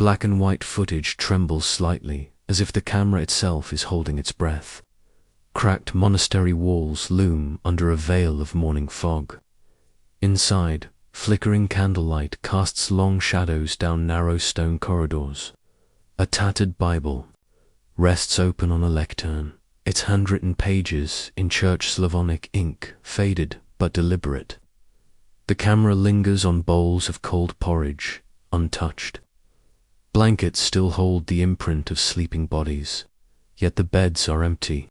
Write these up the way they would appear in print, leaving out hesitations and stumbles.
Black and white footage trembles slightly, as if the camera itself is holding its breath. Cracked monastery walls loom under a veil of morning fog. Inside, flickering candlelight casts long shadows down narrow stone corridors. A tattered Bible rests open on a lectern, its handwritten pages in Church Slavonic ink faded but deliberate. The camera lingers on bowls of cold porridge, untouched. Blankets still hold the imprint of sleeping bodies, yet the beds are empty.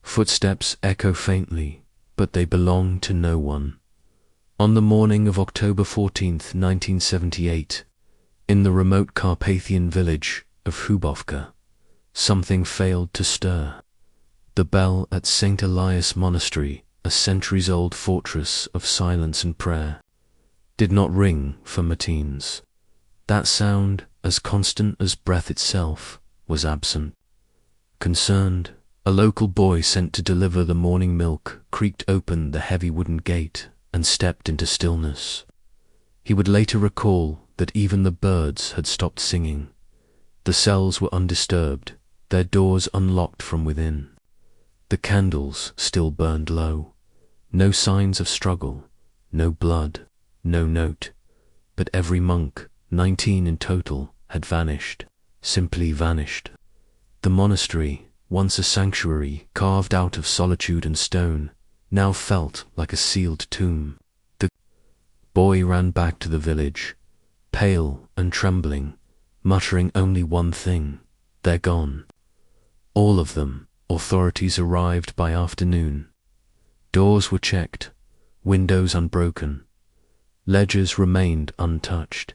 Footsteps echo faintly, but they belong to no one. On the morning of October 14th, 1978, in the remote Carpathian village of Hubovka, something failed to stir. The bell at St. Elias Monastery, a centuries-old fortress of silence and prayer, did not ring for matins. That sound, as constant as breath itself, was absent. Concerned, a local boy sent to deliver the morning milk creaked open the heavy wooden gate and stepped into stillness. He would later recall that even the birds had stopped singing. The cells were undisturbed, their doors unlocked from within. The candles still burned low. No signs of struggle, no blood, no note. But every monk, 19 in total, had vanished, simply vanished. The monastery, once a sanctuary carved out of solitude and stone, now felt like a sealed tomb. The boy ran back to the village, pale and trembling, muttering only one thing: "They're gone." All of them. Authorities arrived by afternoon. Doors were checked, windows unbroken. Ledgers remained untouched.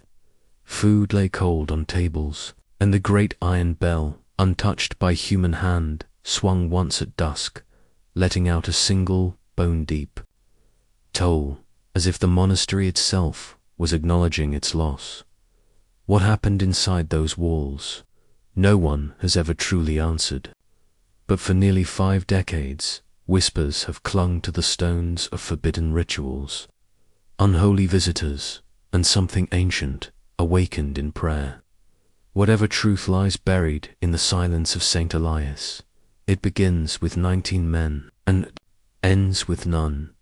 Food lay cold on tables, and the great iron bell, untouched by human hand, swung once at dusk, letting out a single, bone-deep toll, as if the monastery itself was acknowledging its loss. What happened inside those walls? No one has ever truly answered. But for nearly 5 decades, whispers have clung to the stones of forbidden rituals. Unholy visitors, and something ancient, awakened in prayer. Whatever truth lies buried in the silence of St. Elias, it begins with 19 men, and ends with none.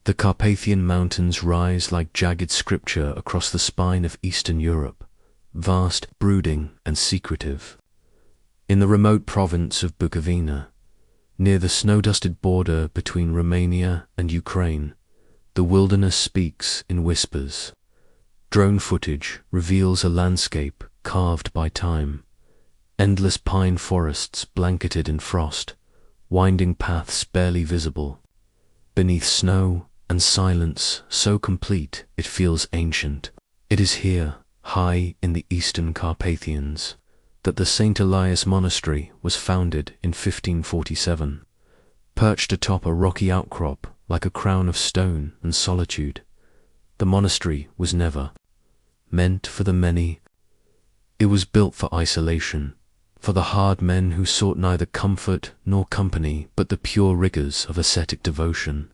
The Carpathian Mountains rise like jagged scripture across the spine of Eastern Europe, vast, brooding, and secretive. In the remote province of Bukovina, near the snow-dusted border between Romania and Ukraine, the wilderness speaks in whispers. Drone footage reveals a landscape carved by time. Endless pine forests blanketed in frost, winding paths barely visible. Beneath snow and silence so complete it feels ancient. It is here, high in the eastern Carpathians, that the St. Elias Monastery was founded in 1547. Perched atop a rocky outcrop like a crown of stone and solitude, the monastery was never meant for the many. It was built for isolation, for the hard men who sought neither comfort nor company but the pure rigors of ascetic devotion.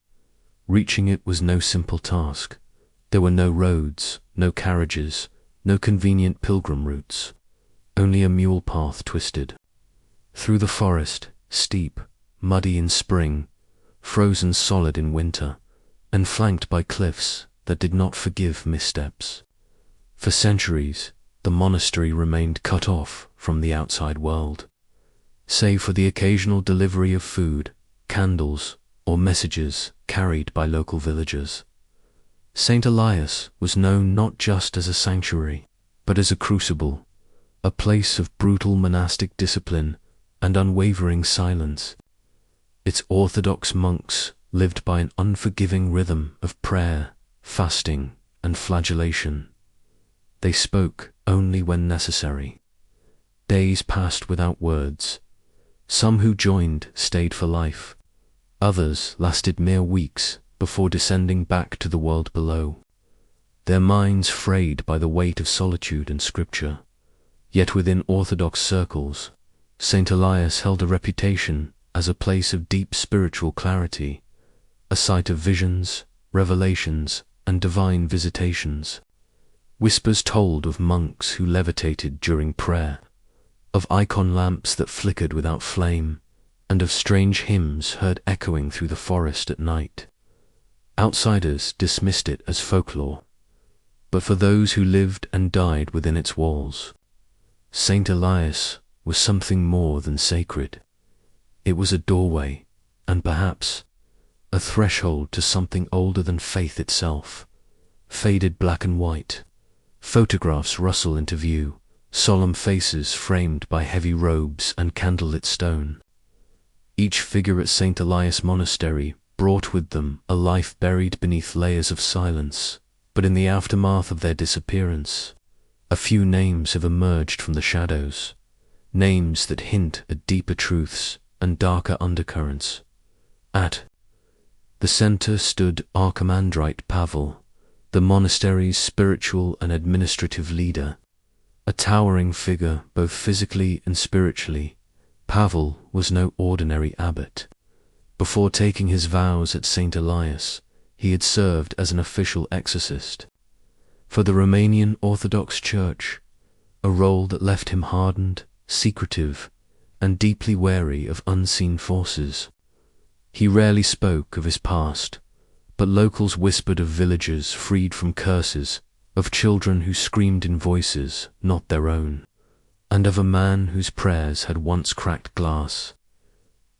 Reaching it was no simple task. There were no roads, no carriages, no convenient pilgrim routes. Only a mule path twisted through the forest, steep, muddy in spring, frozen solid in winter, and flanked by cliffs that did not forgive missteps. For centuries, the monastery remained cut off from the outside world. Save for the occasional delivery of food, candles, or messages carried by local villagers. St. Elias was known not just as a sanctuary, but as a crucible, a place of brutal monastic discipline and unwavering silence. Its orthodox monks lived by an unforgiving rhythm of prayer, fasting, and flagellation. They spoke only when necessary. Days passed without words. Some who joined stayed for life. Others lasted mere weeks before descending back to the world below, their minds frayed by the weight of solitude and scripture. Yet within orthodox circles, St. Elias held a reputation as a place of deep spiritual clarity, a site of visions, revelations, and divine visitations. Whispers told of monks who levitated during prayer, of icon lamps that flickered without flame, and of strange hymns heard echoing through the forest at night. Outsiders dismissed it as folklore, but for those who lived and died within its walls, St. Elias was something more than sacred. It was a doorway, and perhaps a threshold to something older than faith itself. Faded black and white, photographs rustle into view, solemn faces framed by heavy robes and candlelit stone. Each figure at St. Elias Monastery brought with them a life buried beneath layers of silence, but in the aftermath of their disappearance, a few names have emerged from the shadows, names that hint at deeper truths and darker undercurrents. At the center stood Archimandrite Pavel, the monastery's spiritual and administrative leader. A towering figure both physically and spiritually, Pavel was no ordinary abbot. Before taking his vows at St. Elias, he had served as an official exorcist for the Romanian Orthodox Church, a role that left him hardened, secretive, and deeply wary of unseen forces. He rarely spoke of his past, but locals whispered of villagers freed from curses, of children who screamed in voices not their own, and of a man whose prayers had once cracked glass.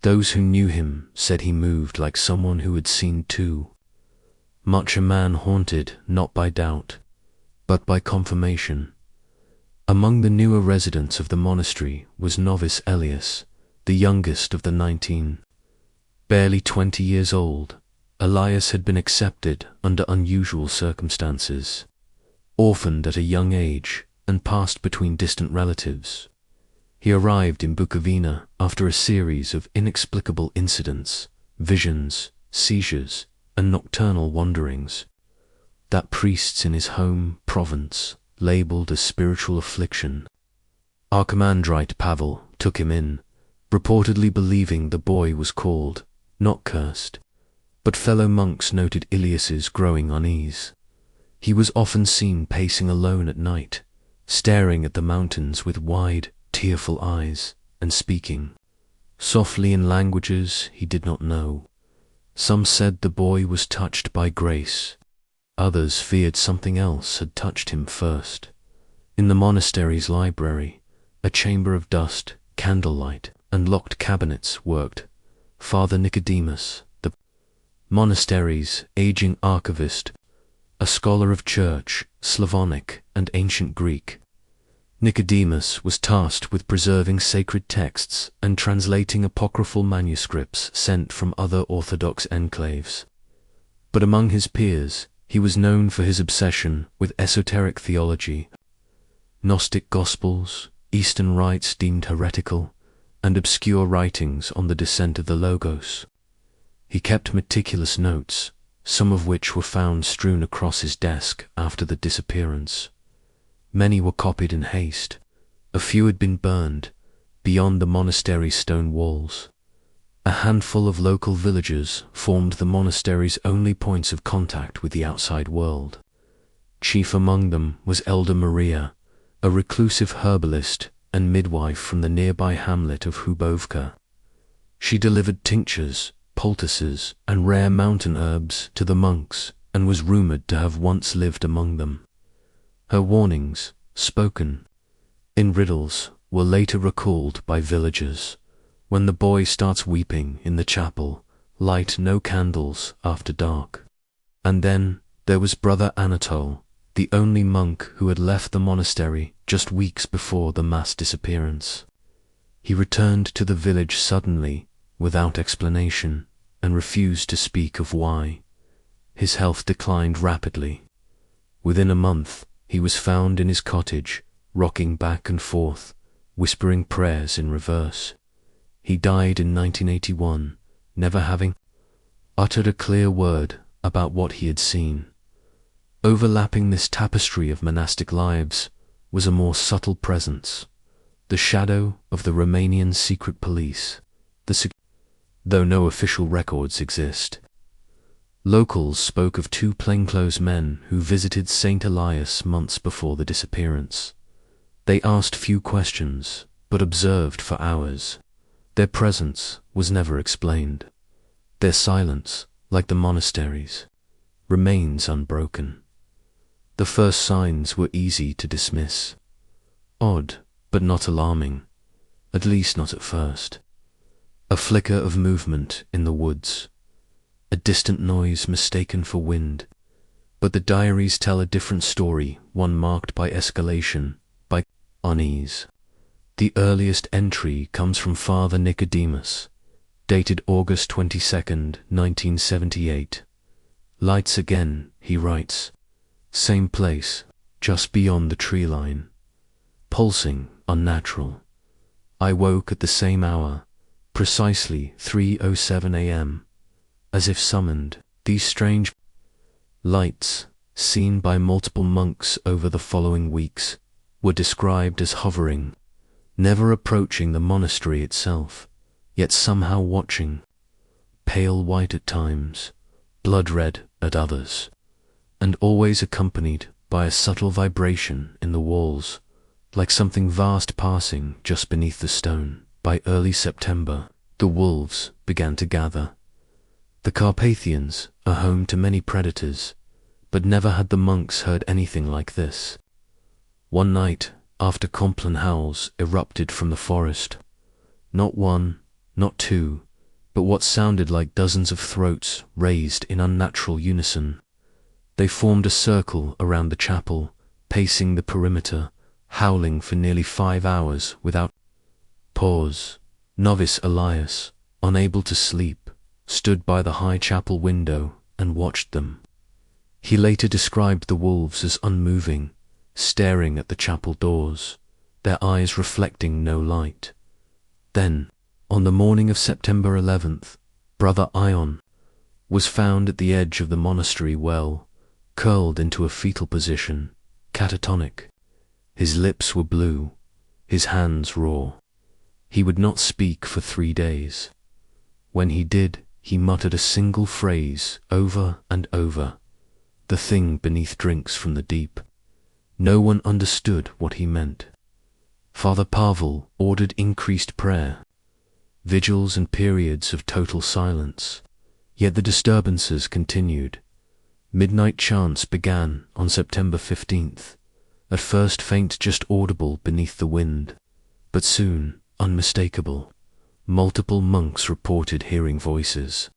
Those who knew him said he moved like someone who had seen too, much a man haunted not by doubt, but by confirmation. Among the newer residents of the monastery was novice Elias, the youngest of the 19. Barely 20 years old, Elias had been accepted under unusual circumstances, orphaned at a young age and passed between distant relatives. He arrived in Bukovina after a series of inexplicable incidents, visions, seizures, and nocturnal wanderings that priests in his home province labeled as spiritual affliction. Archimandrite Pavel took him in, reportedly believing the boy was called, not cursed, but fellow monks noted Elias's growing unease. He was often seen pacing alone at night, staring at the mountains with wide, tearful eyes, and speaking softly in languages he did not know. Some said the boy was touched by grace. Others feared something else had touched him first. In the monastery's library, a chamber of dust, candlelight, and locked cabinets worked Father Nicodemus, the monastery's aging archivist, a scholar of church, Slavonic, and ancient Greek. Nicodemus was tasked with preserving sacred texts and translating apocryphal manuscripts sent from other Orthodox enclaves. But among his peers, he was known for his obsession with esoteric theology, Gnostic Gospels, Eastern rites deemed heretical, and obscure writings on the descent of the Logos. He kept meticulous notes, some of which were found strewn across his desk after the disappearance. Many were copied in haste. A few had been burned beyond the monastery's stone walls. A handful of local villagers formed the monastery's only points of contact with the outside world. Chief among them was Elder Maria, a reclusive herbalist and midwife from the nearby hamlet of Hubovka. She delivered tinctures, poultices, and rare mountain herbs to the monks and was rumored to have once lived among them. Her warnings, spoken in riddles, were later recalled by villagers. When the boy starts weeping in the chapel, light no candles after dark. And then there was Brother Anatole, the only monk who had left the monastery just weeks before the mass disappearance. He returned to the village suddenly, without explanation, and refused to speak of why. His health declined rapidly. Within a month, he was found in his cottage, rocking back and forth, whispering prayers in reverse. He died in 1981, never having uttered a clear word about what he had seen. Overlapping this tapestry of monastic lives was a more subtle presence, the shadow of the Romanian secret police, though no official records exist. Locals spoke of two plainclothes men who visited St. Elias months before the disappearance. They asked few questions, but observed for hours. Their presence was never explained. Their silence, like the monasteries, remains unbroken. The first signs were easy to dismiss. Odd, but not alarming, at least not at first. A flicker of movement in the woods, a distant noise mistaken for wind, but the diaries tell a different story, one marked by escalation, by unease. The earliest entry comes from Father Nicodemus, dated August 22nd, 1978. Lights again, he writes. Same place, just beyond the tree line. Pulsing, unnatural. I woke at the same hour, precisely 3:07 a.m. As if summoned, these strange lights, seen by multiple monks over the following weeks, were described as hovering, never approaching the monastery itself, yet somehow watching, pale white at times, blood red at others, and always accompanied by a subtle vibration in the walls, like something vast passing just beneath the stone. By early September, the wolves began to gather. The Carpathians are home to many predators, but never had the monks heard anything like this. One night, after Compline howls erupted from the forest, not one, not two, but what sounded like dozens of throats raised in unnatural unison. They formed a circle around the chapel, pacing the perimeter, howling for nearly 5 hours without pause. Novice Elias, unable to sleep, stood by the high chapel window and watched them. He later described the wolves as unmoving, staring at the chapel doors, their eyes reflecting no light. Then, on the morning of September 11th, Brother Ion was found at the edge of the monastery well, curled into a fetal position, catatonic. His lips were blue, his hands raw. He would not speak for 3 days. When he did, he muttered a single phrase over and over, "The thing beneath drinks from the deep." No one understood what he meant. Father Pavel ordered increased prayer, vigils and periods of total silence. Yet the disturbances continued. Midnight chants began on September 15th, at first faint, just audible beneath the wind, but soon unmistakable. Multiple monks reported hearing voices,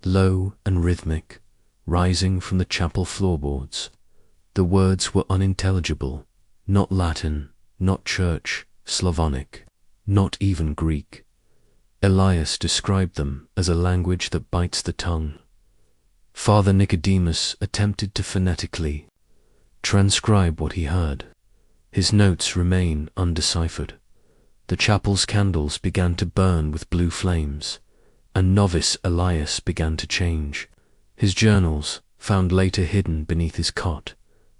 low and rhythmic, rising from the chapel floorboards. The words were unintelligible, not Latin, not Church, Slavonic, not even Greek. Elias described them as a language that bites the tongue. Father Nicodemus attempted to phonetically transcribe what he heard. His notes remain undeciphered. The chapel's candles began to burn with blue flames, and Novice Elias began to change. His journals, found later hidden beneath his cot,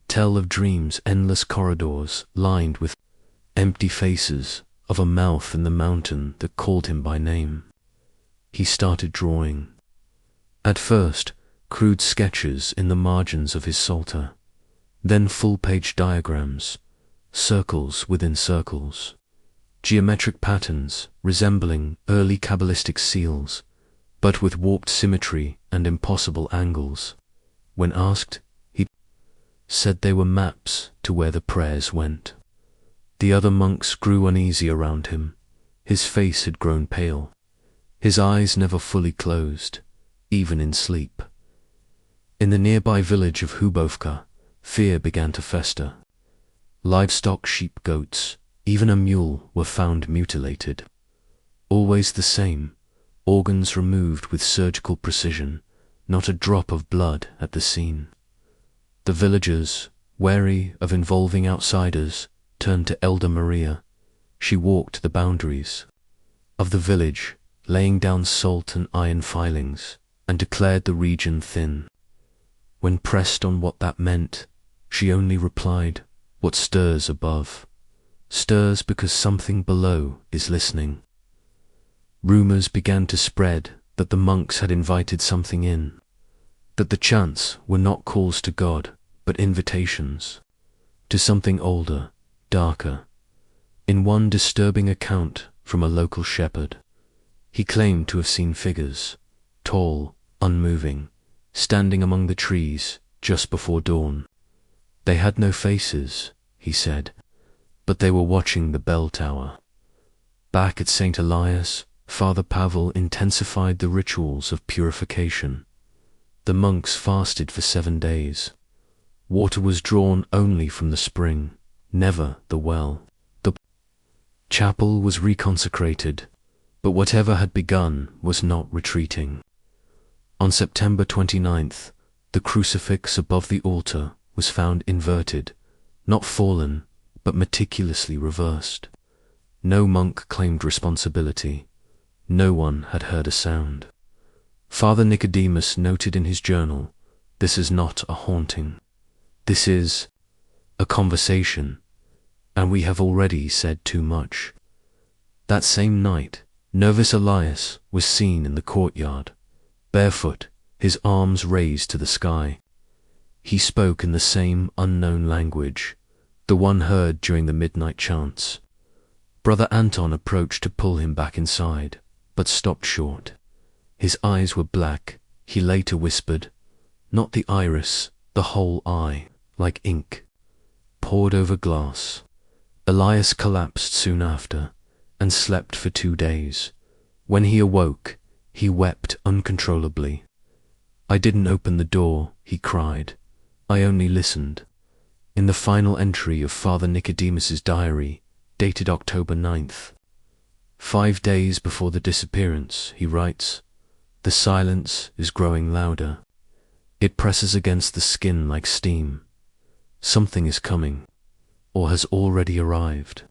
tell of dreams, endless corridors lined with empty faces, of a mouth in the mountain that called him by name. He started drawing. At first, crude sketches in the margins of his psalter, then full-page diagrams, circles within circles, geometric patterns resembling early Kabbalistic seals, but with warped symmetry and impossible angles. When asked, he said they were maps to where the prayers went. The other monks grew uneasy around him. His face had grown pale. His eyes never fully closed, even in sleep. In the nearby village of Hubovka, fear began to fester. Livestock, sheep, goats, even a mule were found mutilated. Always the same, organs removed with surgical precision, not a drop of blood at the scene. The villagers, wary of involving outsiders, turned to Elder Maria. She walked the boundaries of the village, laying down salt and iron filings, and declared the region thin. When pressed on what that meant, she only replied, "What stirs above stirs because something below is listening." Rumors began to spread that the monks had invited something in, that the chants were not calls to God, but invitations to something older, darker. In one disturbing account from a local shepherd, he claimed to have seen figures, tall, unmoving, standing among the trees just before dawn. They had no faces, he said, but they were watching the bell tower. Back at St. Elias, Father Pavel intensified the rituals of purification. The monks fasted for 7 days. Water was drawn only from the spring, never the well. The chapel was reconsecrated, but whatever had begun was not retreating. On September 29th, the crucifix above the altar was found inverted, not fallen, but meticulously reversed. No monk claimed responsibility. No one had heard a sound. Father Nicodemus noted in his journal, "This is not a haunting. This is a conversation, and we have already said too much." That same night, Nervous Elias was seen in the courtyard, barefoot, his arms raised to the sky. He spoke in the same unknown language, the one heard during the midnight chants. Brother Anton approached to pull him back inside, but stopped short. His eyes were black. He later whispered, "Not the iris, the whole eye, like ink, poured over glass." Elias collapsed soon after, and slept for 2 days. When he awoke, he wept uncontrollably. "I didn't open the door," he cried. "I only listened." In the final entry of Father Nicodemus's diary, dated October 9th, 5 days before the disappearance, he writes, "The silence is growing louder. It presses against the skin like steam. Something is coming, or has already arrived."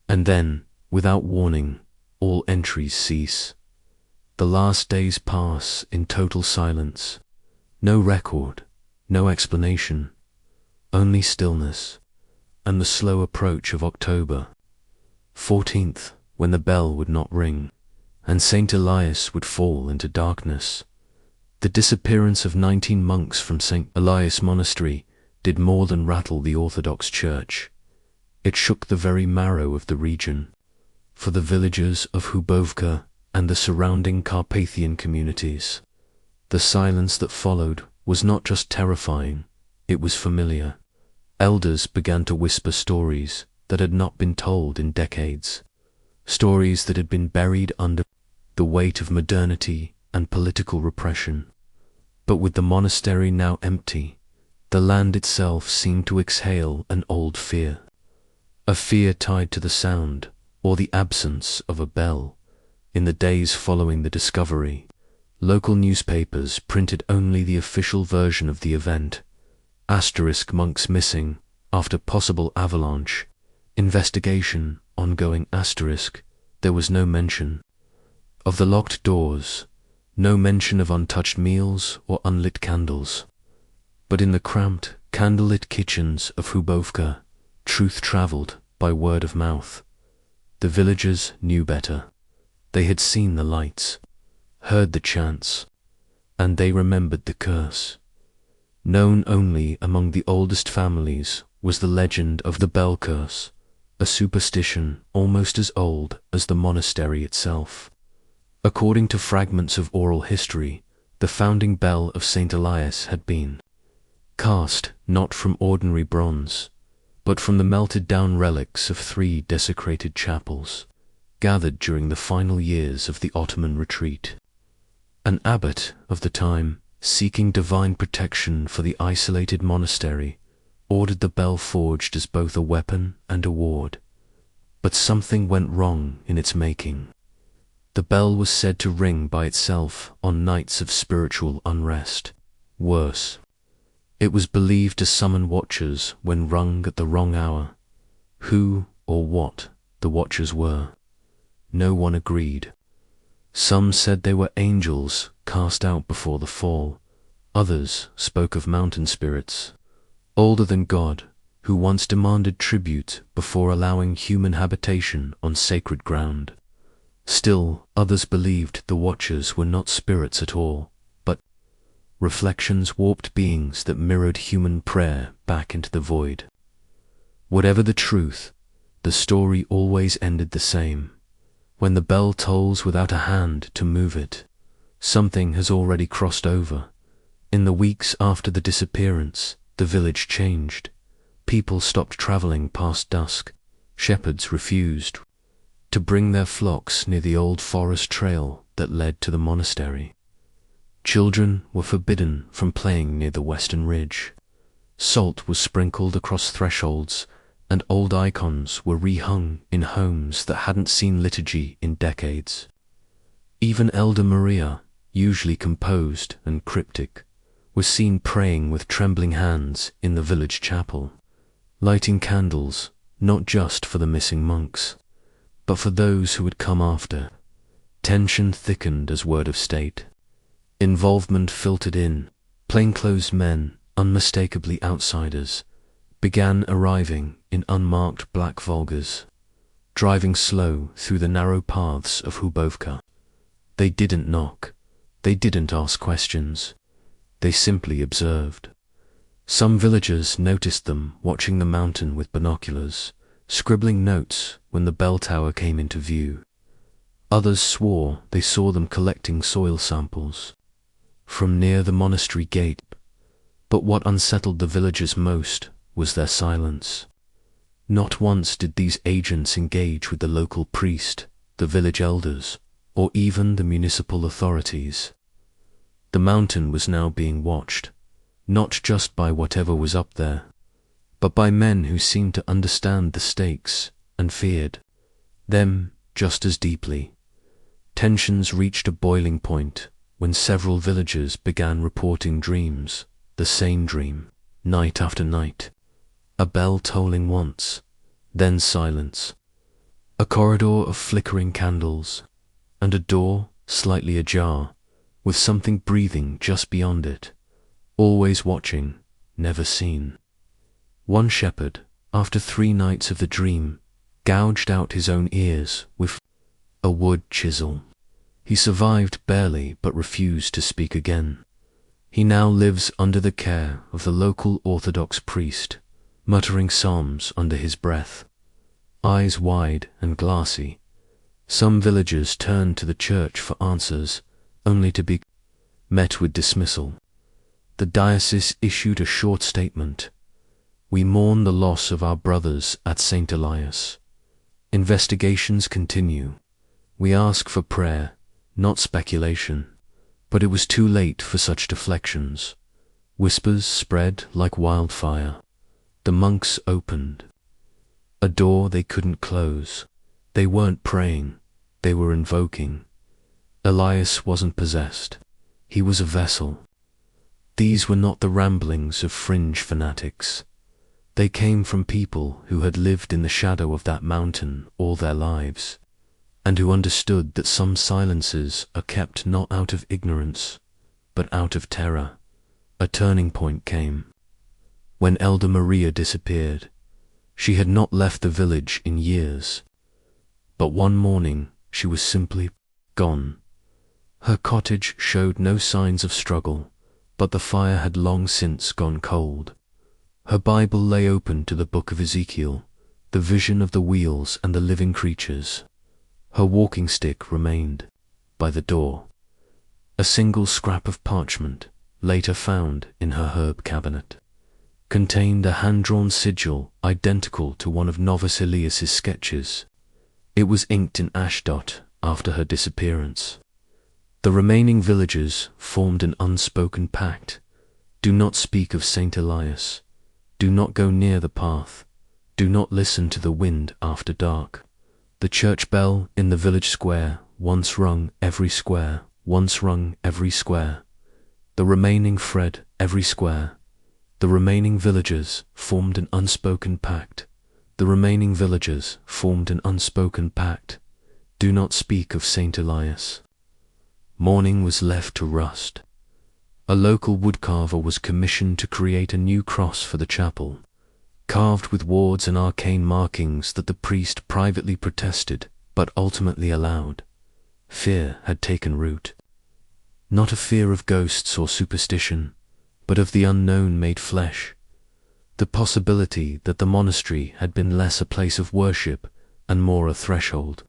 And then, without warning, all entries cease. The last days pass in total silence. No record, no explanation, only stillness, and the slow approach of October 14th, when the bell would not ring, and St. Elias would fall into darkness. The disappearance of 19 monks from St. Elias Monastery did more than rattle the Orthodox Church. It shook the very marrow of the region. For the villagers of Hubovka and the surrounding Carpathian communities, the silence that followed was not just terrifying, it was familiar. Elders began to whisper stories that had not been told in decades, stories that had been buried under the weight of modernity and political repression. But with the monastery now empty, the land itself seemed to exhale an old fear, a fear tied to the sound or the absence of a bell. In the days following the discovery, local newspapers printed only the official version of the event. Asterisk monks missing after possible avalanche. Investigation ongoing. Asterisk. There was no mention of the locked doors, no mention of untouched meals or unlit candles. But in the cramped, candlelit kitchens of Hubovka, truth traveled by word of mouth. The villagers knew better. They had seen the lights, heard the chants, and they remembered the curse. Known only among the oldest families was the legend of the bell curse, a superstition almost as old as the monastery itself. According to fragments of oral history, the founding bell of St. Elias had been cast not from ordinary bronze, but from the melted-down relics of 3 desecrated chapels, gathered during the final years of the Ottoman retreat. An abbot of the time, seeking divine protection for the isolated monastery, ordered the bell forged as both a weapon and a ward. But something went wrong in its making. The bell was said to ring by itself on nights of spiritual unrest. Worse, it was believed to summon watchers when rung at the wrong hour. Who or what the watchers were, no one agreed. Some said they were angels cast out before the fall. Others spoke of mountain spirits, older than God, who once demanded tribute before allowing human habitation on sacred ground. Still, others believed the watchers were not spirits at all, but reflections, warped beings that mirrored human prayer back into the void. Whatever the truth, the story always ended the same. When the bell tolls without a hand to move it, something has already crossed over. In the weeks after the disappearance, the village changed. People stopped traveling past dusk. Shepherds refused to bring their flocks near the old forest trail that led to the monastery. Children were forbidden from playing near the western ridge. Salt was sprinkled across thresholds, and old icons were rehung in homes that hadn't seen liturgy in decades. Even Elder Maria, usually composed and cryptic, was seen praying with trembling hands in the village chapel, lighting candles not just for the missing monks, but for those who would come after. Tension thickened as word of state. Involvement filtered in. Plainclothes men, unmistakably outsiders, began arriving in unmarked black Volgas, driving slow through the narrow paths of Hubovka. They didn't knock. They didn't ask questions. They simply observed. Some villagers noticed them watching the mountain with binoculars, scribbling notes when the bell tower came into view. Others swore they saw them collecting soil samples from near the monastery gate. But what unsettled the villagers most was their silence. Not once did these agents engage with the local priest, the village elders, or even the municipal authorities. The mountain was now being watched, not just by whatever was up there, but by men who seemed to understand the stakes and feared them just as deeply. Tensions reached a boiling point when several villagers began reporting dreams, the same dream, night after night. A bell tolling once, then silence. A corridor of flickering candles, and a door slightly ajar, with something breathing just beyond it, always watching, never seen. One shepherd, after 3 nights of the dream, gouged out his own ears with a wood chisel. He survived barely but refused to speak again. He now lives under the care of the local Orthodox priest, muttering psalms under his breath. Eyes wide and glassy, some villagers turned to the church for answers, only to be met with dismissal. The diocese issued a short statement. We mourn the loss of our brothers at St. Elias. Investigations continue. We ask for prayer, not speculation. But it was too late for such deflections. Whispers spread like wildfire. The monks opened a door they couldn't close. They weren't praying, they were invoking. Elias wasn't possessed. He was a vessel. These were not the ramblings of fringe fanatics. They came from people who had lived in the shadow of that mountain all their lives, and who understood that some silences are kept not out of ignorance, but out of terror. A turning point came. When Elder Maria disappeared, she had not left the village in years, but one morning she was simply gone. Her cottage showed no signs of struggle, but the fire had long since gone cold. Her Bible lay open to the book of Ezekiel, the vision of the wheels and the living creatures. Her walking stick remained by the door. A single scrap of parchment, later found in her herb cabinet, contained a hand-drawn sigil identical to one of Novice Elias's sketches. It was inked in Ashdod after her disappearance. The remaining villagers formed an unspoken pact. Do not speak of St. Elias. Do not go near the path. Do not listen to the wind after dark. The church bell in the village square once rung every square, once rung every square. The remaining Fred every square. The remaining villagers formed an unspoken pact. The remaining villagers formed an unspoken pact. Do not speak of St. Elias. Morning was left to rust. A local woodcarver was commissioned to create a new cross for the chapel, carved with wards and arcane markings that the priest privately protested but ultimately allowed. Fear had taken root. Not a fear of ghosts or superstition, but of the unknown made flesh. The possibility that the monastery had been less a place of worship and more a threshold.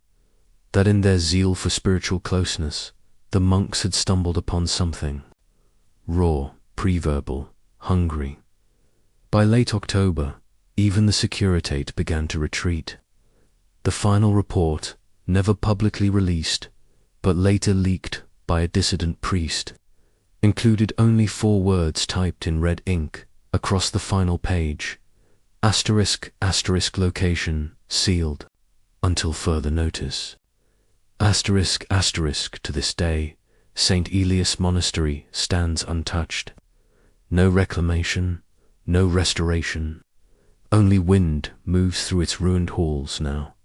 That in their zeal for spiritual closeness, the monks had stumbled upon something raw, pre-verbal, hungry. By late October, even the securitate began to retreat. The final report, never publicly released, but later leaked by a dissident priest, included only 4 words typed in red ink across the final page: asterisk, asterisk, location, sealed, until further notice. Asterisk, asterisk, to this day, St. Elias Monastery stands untouched. No reclamation, no restoration. Only wind moves through its ruined halls now,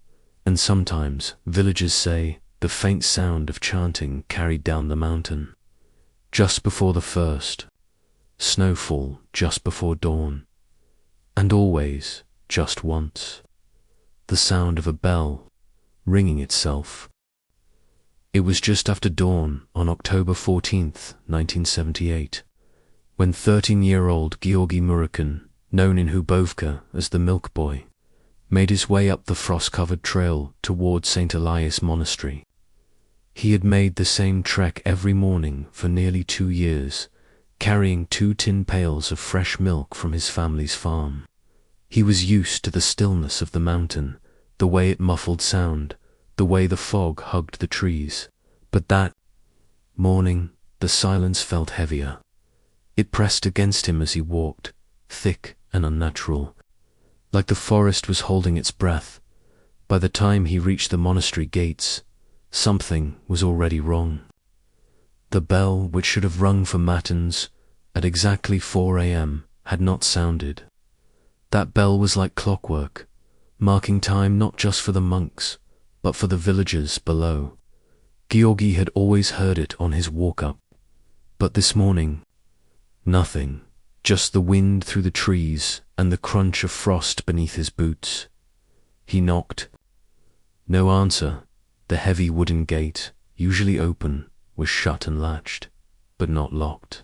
and sometimes, villagers say, the faint sound of chanting carried down the mountain. Just before the first snowfall, just before dawn, and always, just once, the sound of a bell ringing itself. It was just after dawn on October 14th, 1978, when 13-year-old Georgy Murakin, known in Hubovka as the Milk Boy, made his way up the frost-covered trail toward St. Elias Monastery. He had made the same trek every morning for nearly 2 years, carrying 2 tin pails of fresh milk from his family's farm. He was used to the stillness of the mountain, the way it muffled sound, the way the fog hugged the trees. But that morning, the silence felt heavier. It pressed against him as he walked, thick and unnatural, like the forest was holding its breath. By the time he reached the monastery gates, something was already wrong. The bell, which should have rung for matins at exactly 4 a.m., had not sounded. That bell was like clockwork, marking time not just for the monks, but for the villagers below. Georgy had always heard it on his walk up, but this morning, nothing, just the wind through the trees and the crunch of frost beneath his boots. He knocked. No answer. The heavy wooden gate, usually open, was shut and latched, but not locked.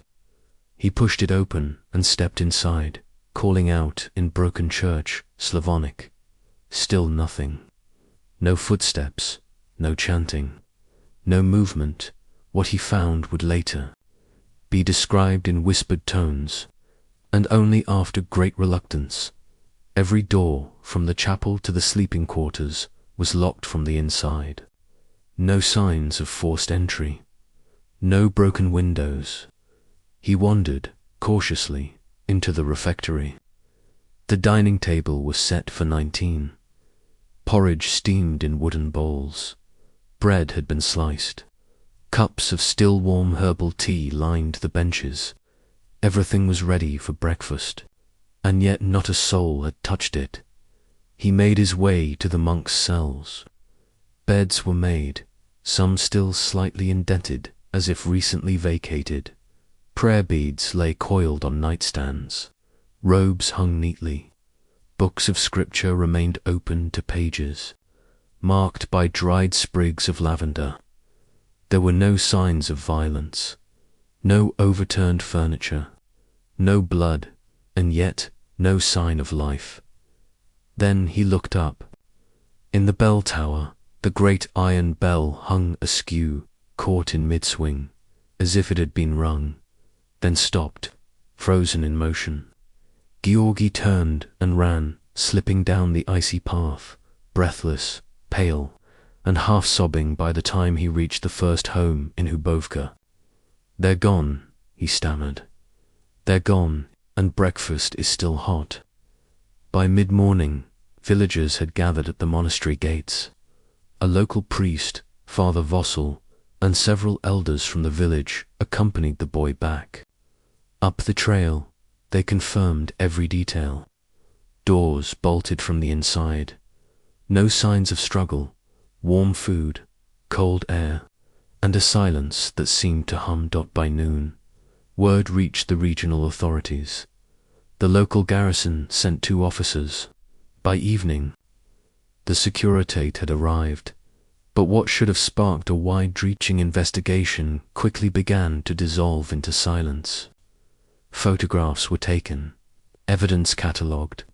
He pushed it open and stepped inside, calling out in broken church, Slavonic. Still nothing. No footsteps, no chanting, no movement. What he found would later be described in whispered tones, and only after great reluctance. Every door, from the chapel to the sleeping quarters, was locked from the inside. No signs of forced entry, no broken windows. He wandered, cautiously, into the refectory. The dining table was set for 19. Porridge steamed in wooden bowls. Bread had been sliced. Cups of still warm herbal tea lined the benches. Everything was ready for breakfast, and yet not a soul had touched it. He made his way to the monks' cells. Beds were made, some still slightly indented, as if recently vacated. Prayer beads lay coiled on nightstands. Robes hung neatly. Books of scripture remained open to pages, marked by dried sprigs of lavender. There were no signs of violence, no overturned furniture, no blood, and yet no sign of life. Then he looked up. In the bell tower, the great iron bell hung askew, caught in mid-swing, as if it had been rung, then stopped, frozen in motion. Georgy turned and ran, slipping down the icy path, breathless, pale, and half-sobbing by the time he reached the first home in Hubovka. "They're gone," he stammered. "They're gone, and breakfast is still hot." By mid-morning, villagers had gathered at the monastery gates. A local priest, Father Vossel, and several elders from the village accompanied the boy back. Up the trail, they confirmed every detail. Doors bolted from the inside. No signs of struggle. Warm food, cold air, and a silence that seemed to hum. By noon, word reached the regional authorities. The local garrison sent 2 officers. By evening, the securitate had arrived, But what should have sparked a wide-reaching investigation quickly began to dissolve into silence. Photographs were taken, evidence catalogued.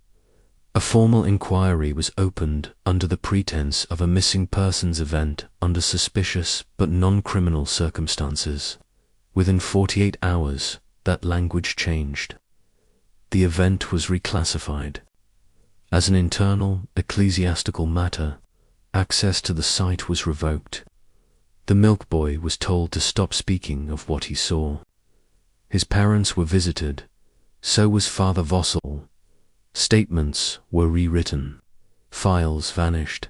A formal inquiry was opened under the pretense of a missing persons event under suspicious but non-criminal circumstances. Within 48 hours, that language changed. The event was reclassified. As an internal ecclesiastical matter, access to the site was revoked. The milk boy was told to stop speaking of what he saw. His parents were visited, so was Father Vossel. Statements were rewritten. Files vanished.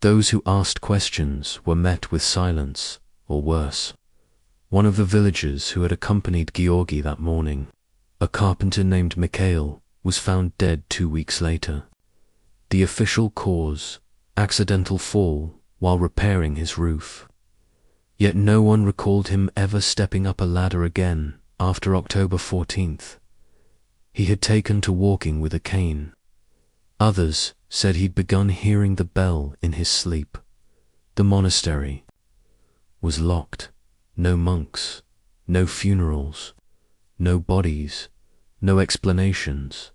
Those who asked questions were met with silence, or worse. One of the villagers who had accompanied Georgi that morning, a carpenter named Mikhail, was found dead 2 weeks later. The official cause, accidental fall while repairing his roof. Yet no one recalled him ever stepping up a ladder again after October 14th. He had taken to walking with a cane. Others said he'd begun hearing the bell in his sleep. The monastery was locked. No monks, no funerals, no bodies, no explanations.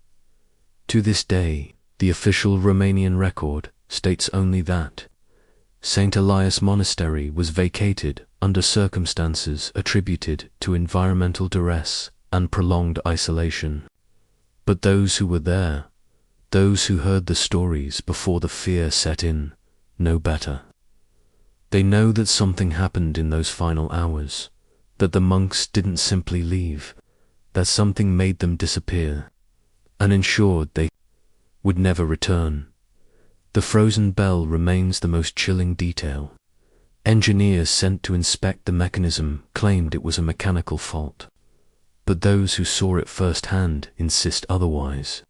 To this day, the official Romanian record states only that St. Elias Monastery was vacated under circumstances attributed to environmental duress and prolonged isolation. But those who were there, those who heard the stories before the fear set in, know better. They know that something happened in those final hours, that the monks didn't simply leave, that something made them disappear, and ensured they would never return. The frozen bell remains the most chilling detail. Engineers sent to inspect the mechanism claimed it was a mechanical fault, but those who saw it firsthand insist otherwise.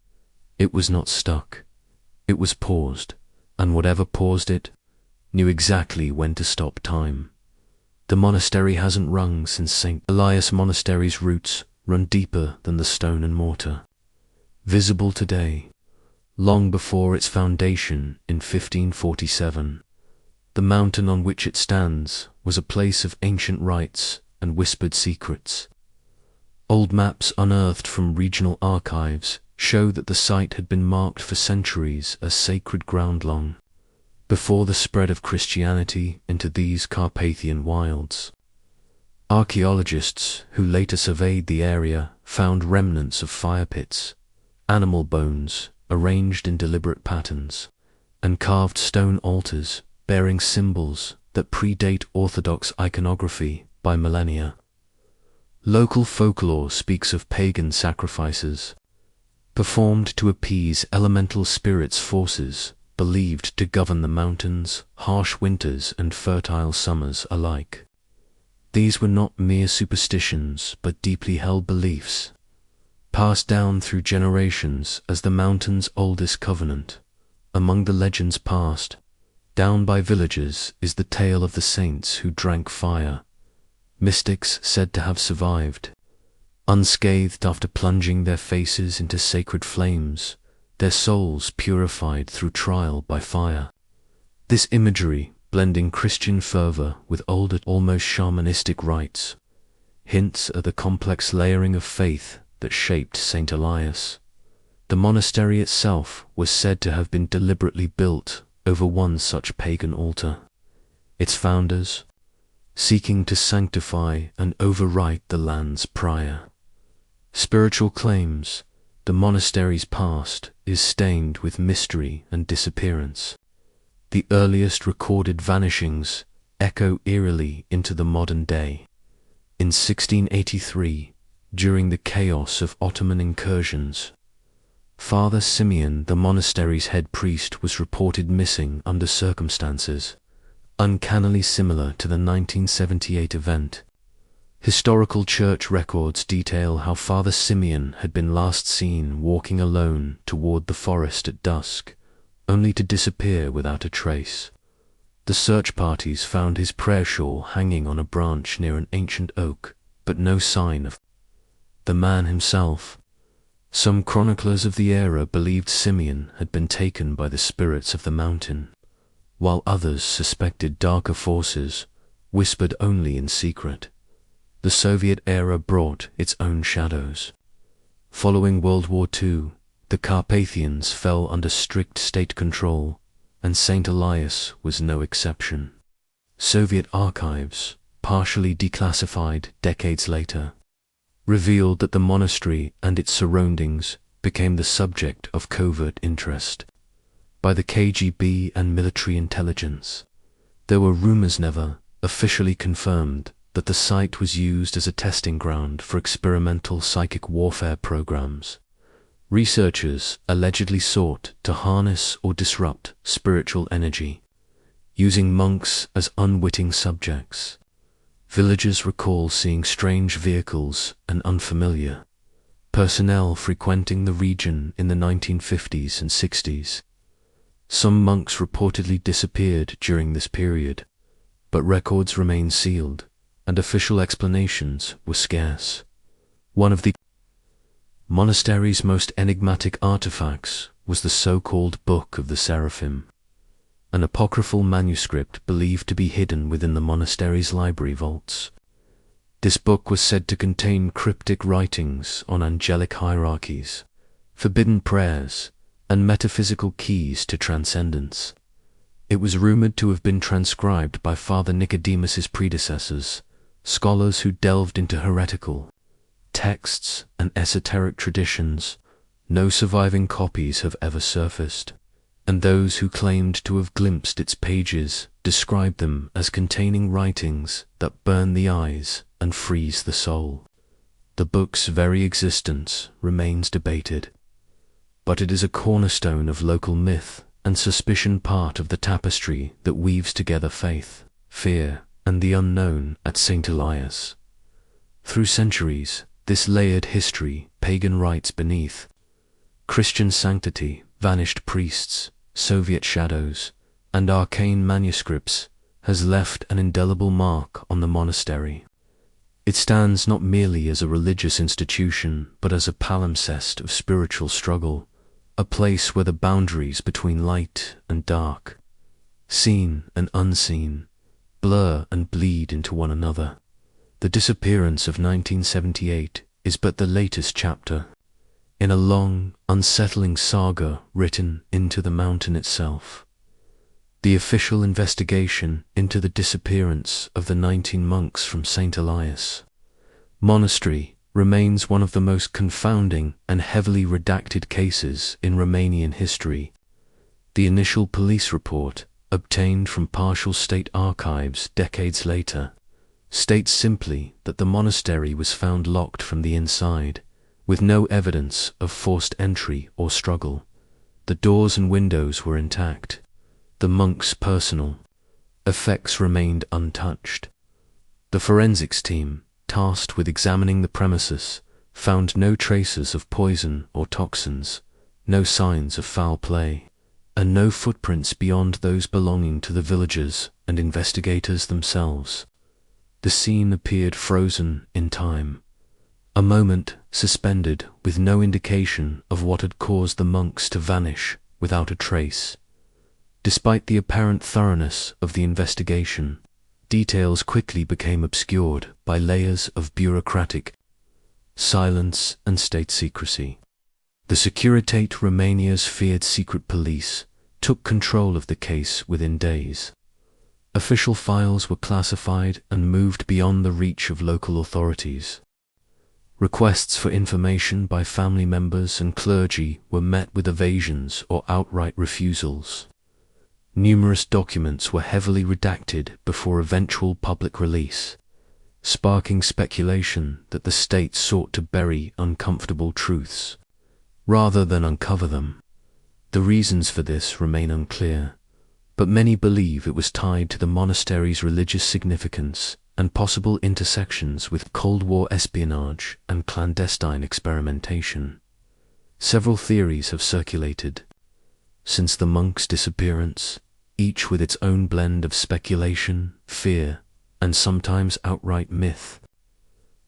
It was not stuck. It was paused, and whatever paused it knew exactly when to stop time. The monastery hasn't rung since St. Elias Monastery's roots run deeper than the stone and mortar. Visible today, long before its foundation in 1547, the mountain on which it stands was a place of ancient rites and whispered secrets. Old maps unearthed from regional archives show that the site had been marked for centuries as sacred ground long before the spread of Christianity into these Carpathian wilds. Archaeologists who later surveyed the area found remnants of fire pits, animal bones arranged in deliberate patterns, and carved stone altars bearing symbols that predate Orthodox iconography by millennia. Local folklore speaks of pagan sacrifices, performed to appease elemental spirits' forces believed to govern the mountains, harsh winters and fertile summers alike. These were not mere superstitions, but deeply held beliefs, passed down through generations as the mountain's oldest covenant. Among the legends passed down by villagers is the tale of the saints who drank fire, mystics said to have survived, unscathed after plunging their faces into sacred flames, their souls purified through trial by fire. This imagery, blending Christian fervor with older, almost shamanistic rites, hints at the complex layering of faith that shaped St. Elias. The monastery itself was said to have been deliberately built over one such pagan altar. Its founders, seeking to sanctify and overwrite the land's prior. Spiritual claims, the monastery's past is stained with mystery and disappearance. The earliest recorded vanishings echo eerily into the modern day. In 1683, during the chaos of Ottoman incursions, Father Simeon, the monastery's head priest, was reported missing under circumstances uncannily similar to the 1978 event. Historical church records detail how Father Simeon had been last seen walking alone toward the forest at dusk, only to disappear without a trace. The search parties found his prayer shawl hanging on a branch near an ancient oak, but no sign of the man himself. Some chroniclers of the era believed Simeon had been taken by the spirits of the mountain, while others suspected darker forces, whispered only in secret. The Soviet era brought its own shadows. Following World War II, the Carpathians fell under strict state control, and St. Elias was no exception. Soviet archives, partially declassified decades later, revealed that the monastery and its surroundings became the subject of covert interest by the KGB and military intelligence. There were rumors, never officially confirmed, that the site was used as a testing ground for experimental psychic warfare programs. Researchers allegedly sought to harness or disrupt spiritual energy, using monks as unwitting subjects. Villagers recall seeing strange vehicles and unfamiliar personnel frequenting the region in the 1950s and 60s. Some monks reportedly disappeared during this period, but records remain sealed, and official explanations were scarce. One of the monastery's most enigmatic artifacts was the so-called Book of the Seraphim, an apocryphal manuscript believed to be hidden within the monastery's library vaults. This book was said to contain cryptic writings on angelic hierarchies, forbidden prayers, and metaphysical keys to transcendence. It was rumored to have been transcribed by Father Nicodemus's predecessors, scholars who delved into heretical texts and esoteric traditions. No surviving copies have ever surfaced, and those who claimed to have glimpsed its pages described them as containing writings that burn the eyes and freeze the soul. The book's very existence remains debated, but it is a cornerstone of local myth and suspicion, part of the tapestry that weaves together faith, fear, and the unknown at St. Elias. Through centuries, this layered history, pagan rites beneath, Christian sanctity, vanished priests, Soviet shadows, and arcane manuscripts, has left an indelible mark on the monastery. It stands not merely as a religious institution, but as a palimpsest of spiritual struggle, a place where the boundaries between light and dark, seen and unseen, blur and bleed into one another. The disappearance of 1978 is but the latest chapter in a long, unsettling saga written into the mountain itself. The official investigation into the disappearance of the 19 monks from St. Elias Monastery remains one of the most confounding and heavily redacted cases in Romanian history. The initial police report, obtained from partial state archives decades later, states simply that the monastery was found locked from the inside, with no evidence of forced entry or struggle. The doors and windows were intact. The monks' personal effects remained untouched. The forensics team, tasked with examining the premises, found no traces of poison or toxins, no signs of foul play, and no footprints beyond those belonging to the villagers and investigators themselves. The scene appeared frozen in time, a moment suspended with no indication of what had caused the monks to vanish without a trace. Despite the apparent thoroughness of the investigation, details quickly became obscured by layers of bureaucratic silence and state secrecy. The Securitate Romania's feared secret police took control of the case within days. Official files were classified and moved beyond the reach of local authorities. Requests for information by family members and clergy were met with evasions or outright refusals. Numerous documents were heavily redacted before eventual public release, sparking speculation that the state sought to bury uncomfortable truths rather than uncover them. The reasons for this remain unclear, but many believe it was tied to the monastery's religious significance and possible intersections with Cold War espionage and clandestine experimentation. Several theories have circulated since the monks' disappearance, each with its own blend of speculation, fear, and sometimes outright myth.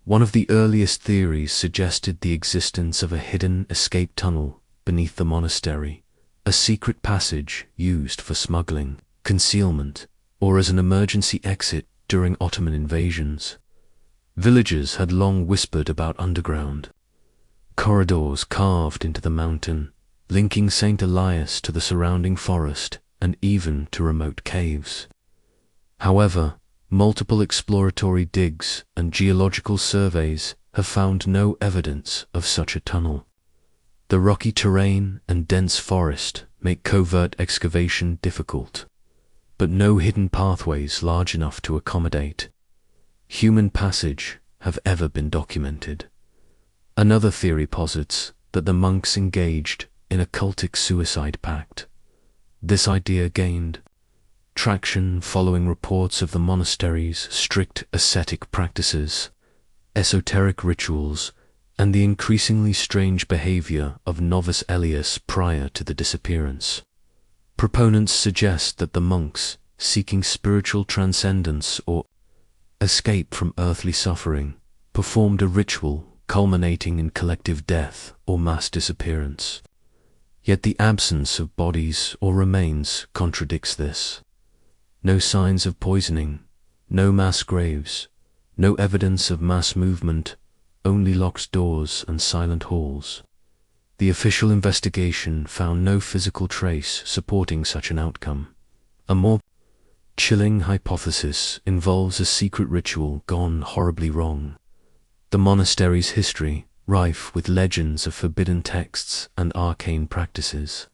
One of the earliest theories suggested the existence of a hidden escape tunnel beneath the monastery, a secret passage used for smuggling, concealment, or as an emergency exit during Ottoman invasions. Villagers had long whispered about underground corridors carved into the mountain, linking St. Elias to the surrounding forest and even to remote caves. However, multiple exploratory digs and geological surveys have found no evidence of such a tunnel. The rocky terrain and dense forest make covert excavation difficult, but no hidden pathways large enough to accommodate human passage have ever been documented. Another theory posits that the monks engaged in a cultic suicide pact. This idea gained traction following reports of the monastery's strict ascetic practices, esoteric rituals, and the increasingly strange behavior of novice Elias prior to the disappearance. Proponents suggest that the monks, seeking spiritual transcendence or escape from earthly suffering, performed a ritual culminating in collective death or mass disappearance. Yet the absence of bodies or remains contradicts this. No signs of poisoning, no mass graves, no evidence of mass movement, only locked doors and silent halls. The official investigation found no physical trace supporting such an outcome. A more chilling hypothesis involves a secret ritual gone horribly wrong. The monastery's history, rife with legends of forbidden texts and arcane practices,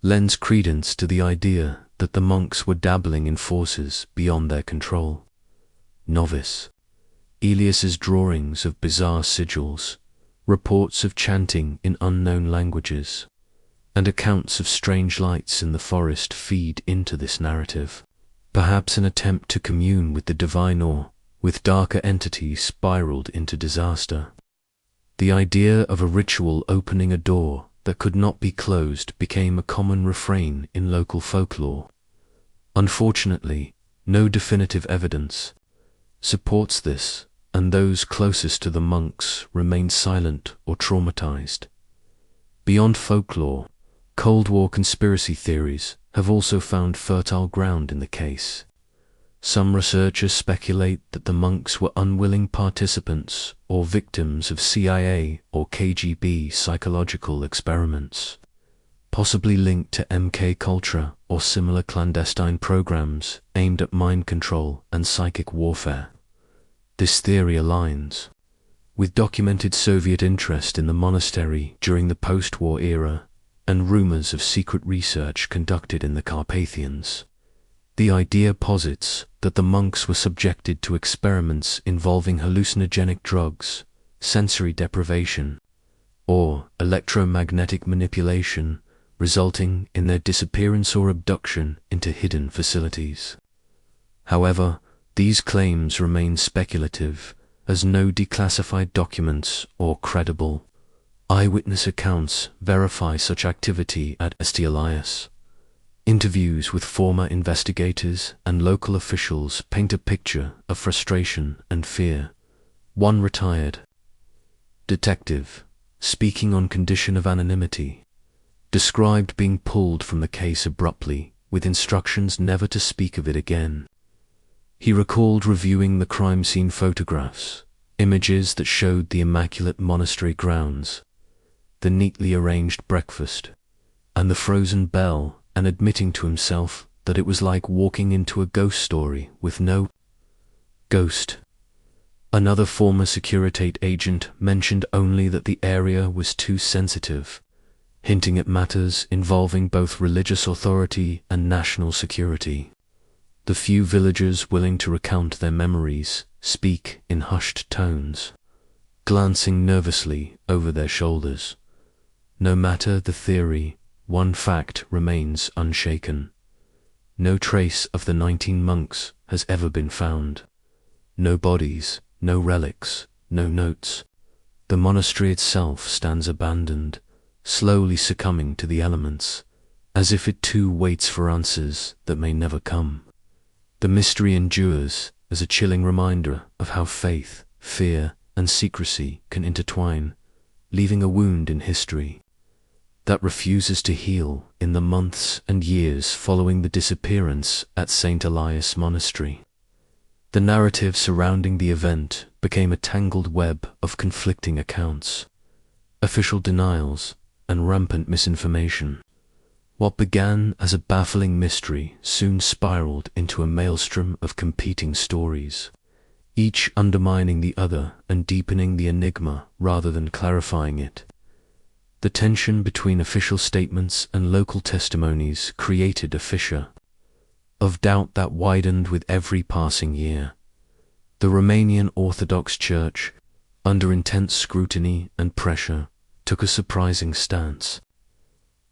lends credence to the idea that the monks were dabbling in forces beyond their control. Novice Elias's drawings of bizarre sigils, reports of chanting in unknown languages, and accounts of strange lights in the forest feed into this narrative. Perhaps an attempt to commune with the divine or with darker entities spiraled into disaster. The idea of a ritual opening a door that could not be closed became a common refrain in local folklore. Unfortunately, no definitive evidence supports this, and those closest to the monks remain silent or traumatized. Beyond folklore, Cold War conspiracy theories have also found fertile ground in the case. Some researchers speculate that the monks were unwilling participants or victims of CIA or KGB psychological experiments, possibly linked to MK Ultra or similar clandestine programs aimed at mind control and psychic warfare. This theory aligns with documented Soviet interest in the monastery during the post-war era and rumors of secret research conducted in the Carpathians. The idea posits that the monks were subjected to experiments involving hallucinogenic drugs, sensory deprivation, or electromagnetic manipulation, resulting in their disappearance or abduction into hidden facilities. However, these claims remain speculative, as no declassified documents or credible eyewitness accounts verify such activity at St. Elias. Interviews with former investigators and local officials paint a picture of frustration and fear. One retired detective, speaking on condition of anonymity, described being pulled from the case abruptly with instructions never to speak of it again. He recalled reviewing the crime scene photographs, images that showed the immaculate monastery grounds, the neatly arranged breakfast, and the frozen bell, and admitting to himself that it was like walking into a ghost story with no ghost. Another former Securitate agent mentioned only that the area was too sensitive, hinting at matters involving both religious authority and national security. The few villagers willing to recount their memories speak in hushed tones, glancing nervously over their shoulders. No matter the theory, one fact remains unshaken. No trace of the 19 monks has ever been found. No bodies, no relics, no notes. The monastery itself stands abandoned, slowly succumbing to the elements, as if it too waits for answers that may never come. The mystery endures as a chilling reminder of how faith, fear, and secrecy can intertwine, leaving a wound in history that refuses to heal in the months and years following the disappearance at St. Elias Monastery. The narrative surrounding the event became a tangled web of conflicting accounts, official denials, and rampant misinformation. What began as a baffling mystery soon spiraled into a maelstrom of competing stories, each undermining the other and deepening the enigma rather than clarifying it. The tension between official statements and local testimonies created a fissure of doubt that widened with every passing year. The Romanian Orthodox Church, under intense scrutiny and pressure, took a surprising stance.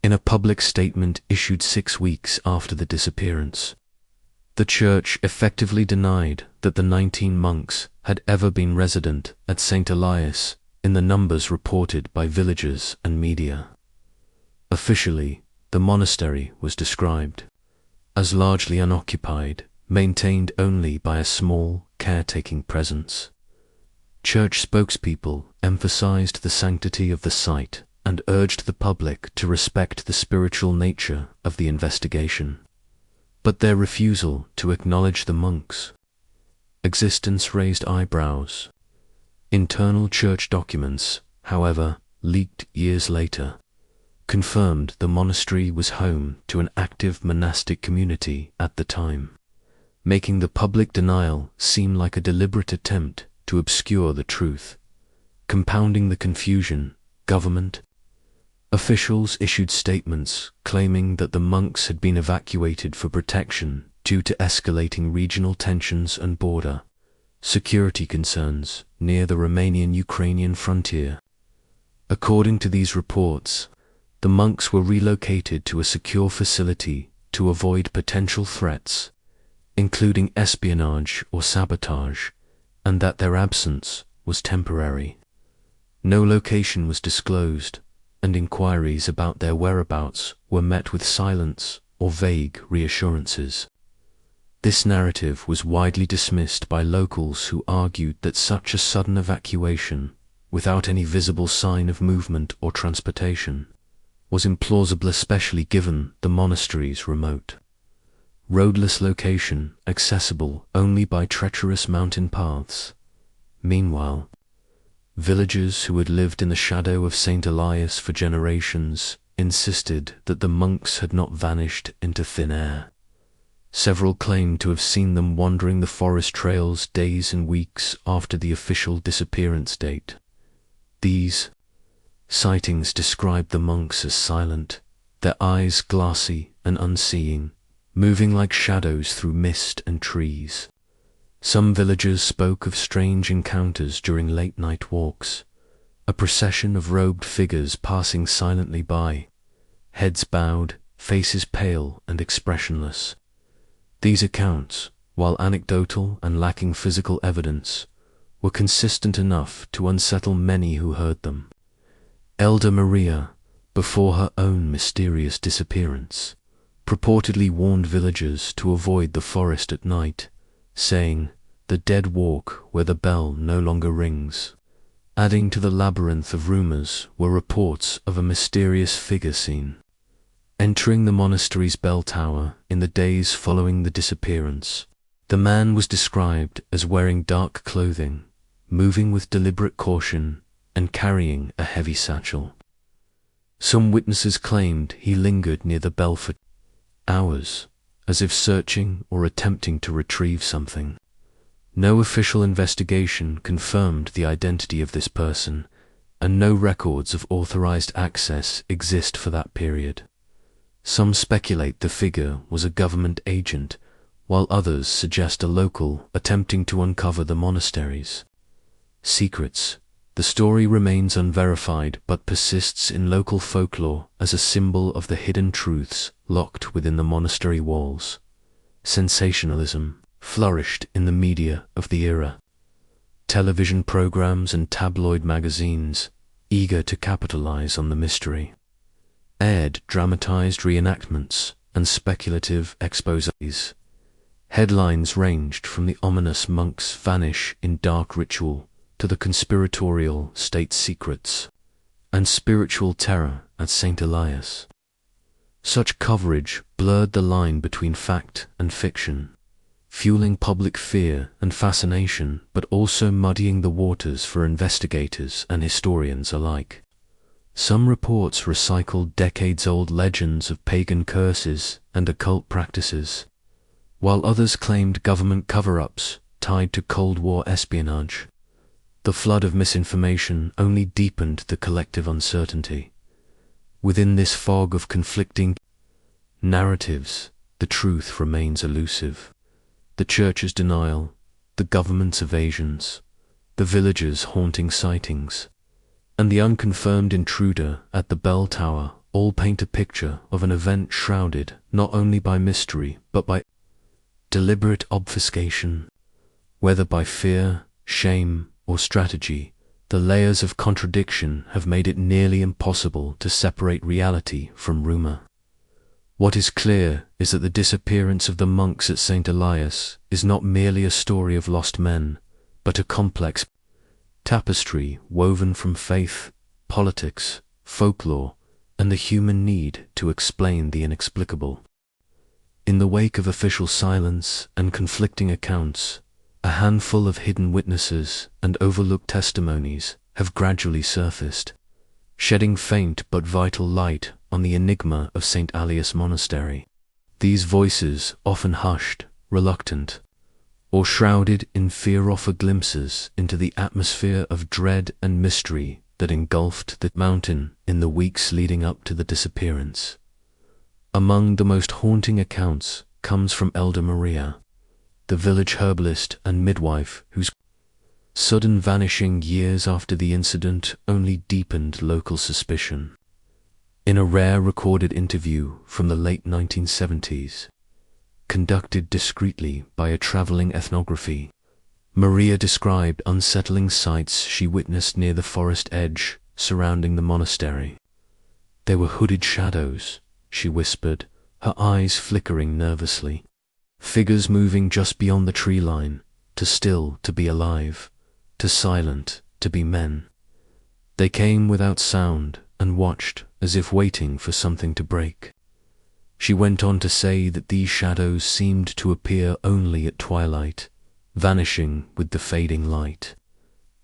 In a public statement issued 6 weeks after the disappearance, the Church effectively denied that the 19 monks had ever been resident at St. Elias in the numbers reported by villagers and media. Officially, the monastery was described as largely unoccupied, maintained only by a small, caretaking presence. Church spokespeople emphasized the sanctity of the site and urged the public to respect the spiritual nature of the investigation. But their refusal to acknowledge the monks' existence raised eyebrows. Internal church documents, however, leaked years later, confirmed the monastery was home to an active monastic community at the time, making the public denial seem like a deliberate attempt to obscure the truth. Compounding the confusion, government officials issued statements claiming that the monks had been evacuated for protection due to escalating regional tensions and border security concerns near the Romanian-Ukrainian frontier. According to these reports, the monks were relocated to a secure facility to avoid potential threats, including espionage or sabotage, and that their absence was temporary. No location was disclosed, and inquiries about their whereabouts were met with silence or vague reassurances. This narrative was widely dismissed by locals who argued that such a sudden evacuation, without any visible sign of movement or transportation, was implausible, especially given the monastery's remote, roadless location accessible only by treacherous mountain paths. Meanwhile, villagers who had lived in the shadow of St. Elias for generations insisted that the monks had not vanished into thin air. Several claimed to have seen them wandering the forest trails days and weeks after the official disappearance date. These sightings described the monks as silent, their eyes glassy and unseeing, moving like shadows through mist and trees. Some villagers spoke of strange encounters during late-night walks, a procession of robed figures passing silently by, heads bowed, faces pale and expressionless. These accounts, while anecdotal and lacking physical evidence, were consistent enough to unsettle many who heard them. Elder Maria, before her own mysterious disappearance, purportedly warned villagers to avoid the forest at night, saying, "The dead walk where the bell no longer rings." Adding to the labyrinth of rumors were reports of a mysterious figure seen entering the monastery's bell tower in the days following the disappearance. The man was described as wearing dark clothing, moving with deliberate caution, and carrying a heavy satchel. Some witnesses claimed he lingered near the bell for hours, as if searching or attempting to retrieve something. No official investigation confirmed the identity of this person, and no records of authorized access exist for that period. Some speculate the figure was a government agent, while others suggest a local attempting to uncover the monastery's secrets. The story remains unverified but persists in local folklore as a symbol of the hidden truths locked within the monastery walls. Sensationalism flourished in the media of the era. Television programs and tabloid magazines, eager to capitalize on the mystery, aired dramatized reenactments and speculative exposés. Headlines ranged from the ominous monks vanish in dark ritual to the conspiratorial state secrets and spiritual terror at St. Elias. Such coverage blurred the line between fact and fiction, fueling public fear and fascination, but also muddying the waters for investigators and historians alike. Some reports recycled decades-old legends of pagan curses and occult practices, while others claimed government cover-ups tied to Cold War espionage. The flood of misinformation only deepened the collective uncertainty. Within this fog of conflicting narratives, the truth remains elusive. The church's denial, the government's evasions, the villagers' haunting sightings, and the unconfirmed intruder at the bell tower all paint a picture of an event shrouded not only by mystery but by deliberate obfuscation. Whether by fear, shame, or strategy, the layers of contradiction have made it nearly impossible to separate reality from rumor. What is clear is that the disappearance of the monks at St. Elias is not merely a story of lost men, but a complex tapestry woven from faith, politics, folklore, and the human need to explain the inexplicable. In the wake of official silence and conflicting accounts, a handful of hidden witnesses and overlooked testimonies have gradually surfaced, shedding faint but vital light on the enigma of St. Elias Monastery. These voices, often hushed, reluctant, or shrouded in fear, offer glimpses into the atmosphere of dread and mystery that engulfed the mountain in the weeks leading up to the disappearance. Among the most haunting accounts comes from Elder Maria, the village herbalist and midwife whose sudden vanishing years after the incident only deepened local suspicion. In a rare recorded interview from the late 1970s, conducted discreetly by a traveling ethnography, Maria described unsettling sights she witnessed near the forest edge surrounding the monastery. There were hooded shadows, she whispered, her eyes flickering nervously. Figures moving just beyond the tree line, too still to be alive, too silent to be men. They came without sound and watched as if waiting for something to break. She went on to say that these shadows seemed to appear only at twilight, vanishing with the fading light,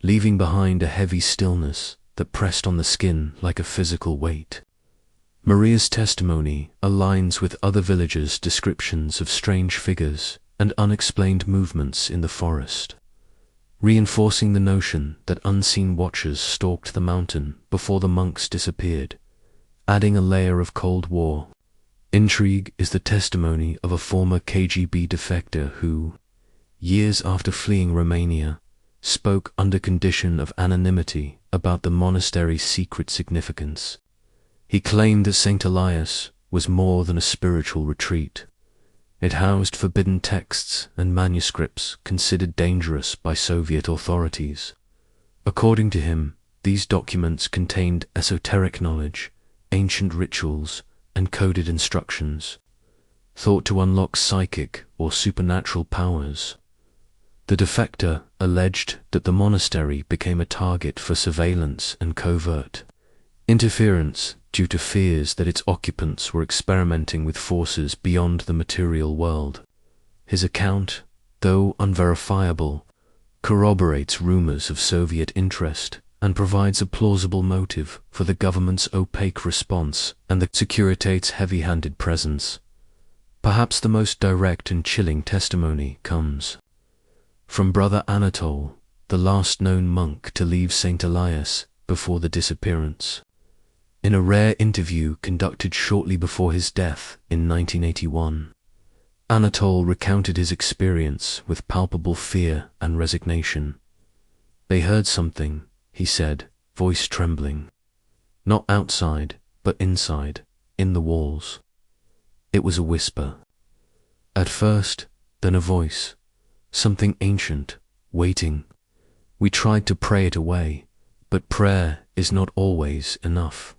leaving behind a heavy stillness that pressed on the skin like a physical weight. Maria's testimony aligns with other villagers' descriptions of strange figures and unexplained movements in the forest, reinforcing the notion that unseen watchers stalked the mountain before the monks disappeared, adding a layer of Cold War intrigue. Is the testimony of a former KGB defector who, years after fleeing Romania, spoke under condition of anonymity about the monastery's secret significance. He claimed that St. Elias was more than a spiritual retreat. It housed forbidden texts and manuscripts considered dangerous by Soviet authorities. According to him, these documents contained esoteric knowledge, ancient rituals, and coded instructions, thought to unlock psychic or supernatural powers. The defector alleged that the monastery became a target for surveillance and covert interference due to fears that its occupants were experimenting with forces beyond the material world. His account, though unverifiable, corroborates rumors of Soviet interest and provides a plausible motive for the government's opaque response and the Securitate's heavy-handed presence. Perhaps the most direct and chilling testimony comes from Brother Anatole, the last known monk to leave St. Elias before the disappearance. In a rare interview conducted shortly before his death in 1981, Anatole recounted his experience with palpable fear and resignation. They heard something, he said, voice trembling. Not outside, but inside, in the walls. It was a whisper. At first, then a voice, something ancient, waiting. We tried to pray it away, but prayer is not always enough.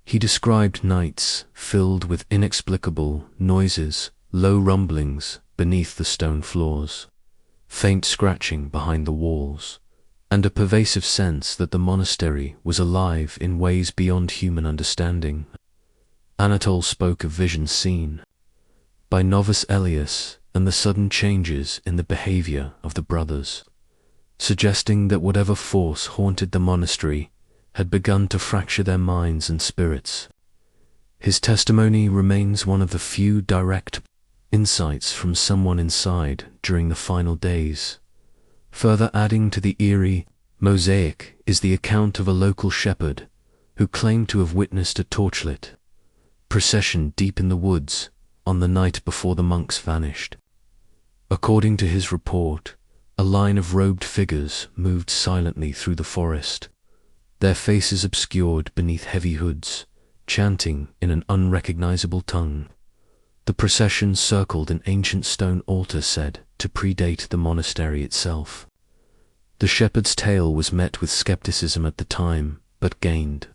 He described nights filled with inexplicable noises, low rumblings beneath the stone floors, faint scratching behind the walls, and a pervasive sense that the monastery was alive in ways beyond human understanding. Anatole spoke of visions seen by novice Elias and the sudden changes in the behavior of the brothers, suggesting that whatever force haunted the monastery had begun to fracture their minds and spirits. His testimony remains one of the few direct insights from someone inside during the final days. Further adding to the eerie mosaic is the account of a local shepherd who claimed to have witnessed a torchlit procession deep in the woods on the night before the monks vanished. According to his report, a line of robed figures moved silently through the forest, their faces obscured beneath heavy hoods, chanting in an unrecognizable tongue. The procession circled an ancient stone altar said to predate the monastery itself. The shepherd's tale was met with skepticism at the time, but gained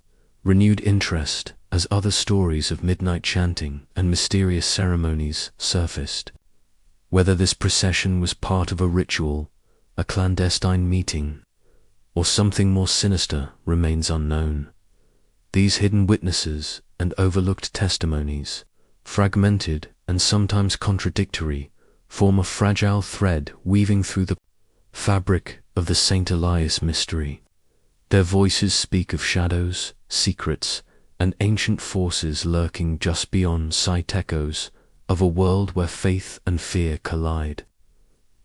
renewed interest as other stories of midnight chanting and mysterious ceremonies surfaced. Whether this procession was part of a ritual, a clandestine meeting, or something more sinister remains unknown. These hidden witnesses and overlooked testimonies, fragmented and sometimes contradictory, form a fragile thread weaving through the fabric of the St. Elias mystery. Their voices speak of shadows, secrets, and ancient forces lurking just beyond sight echoes of a world where faith and fear collide.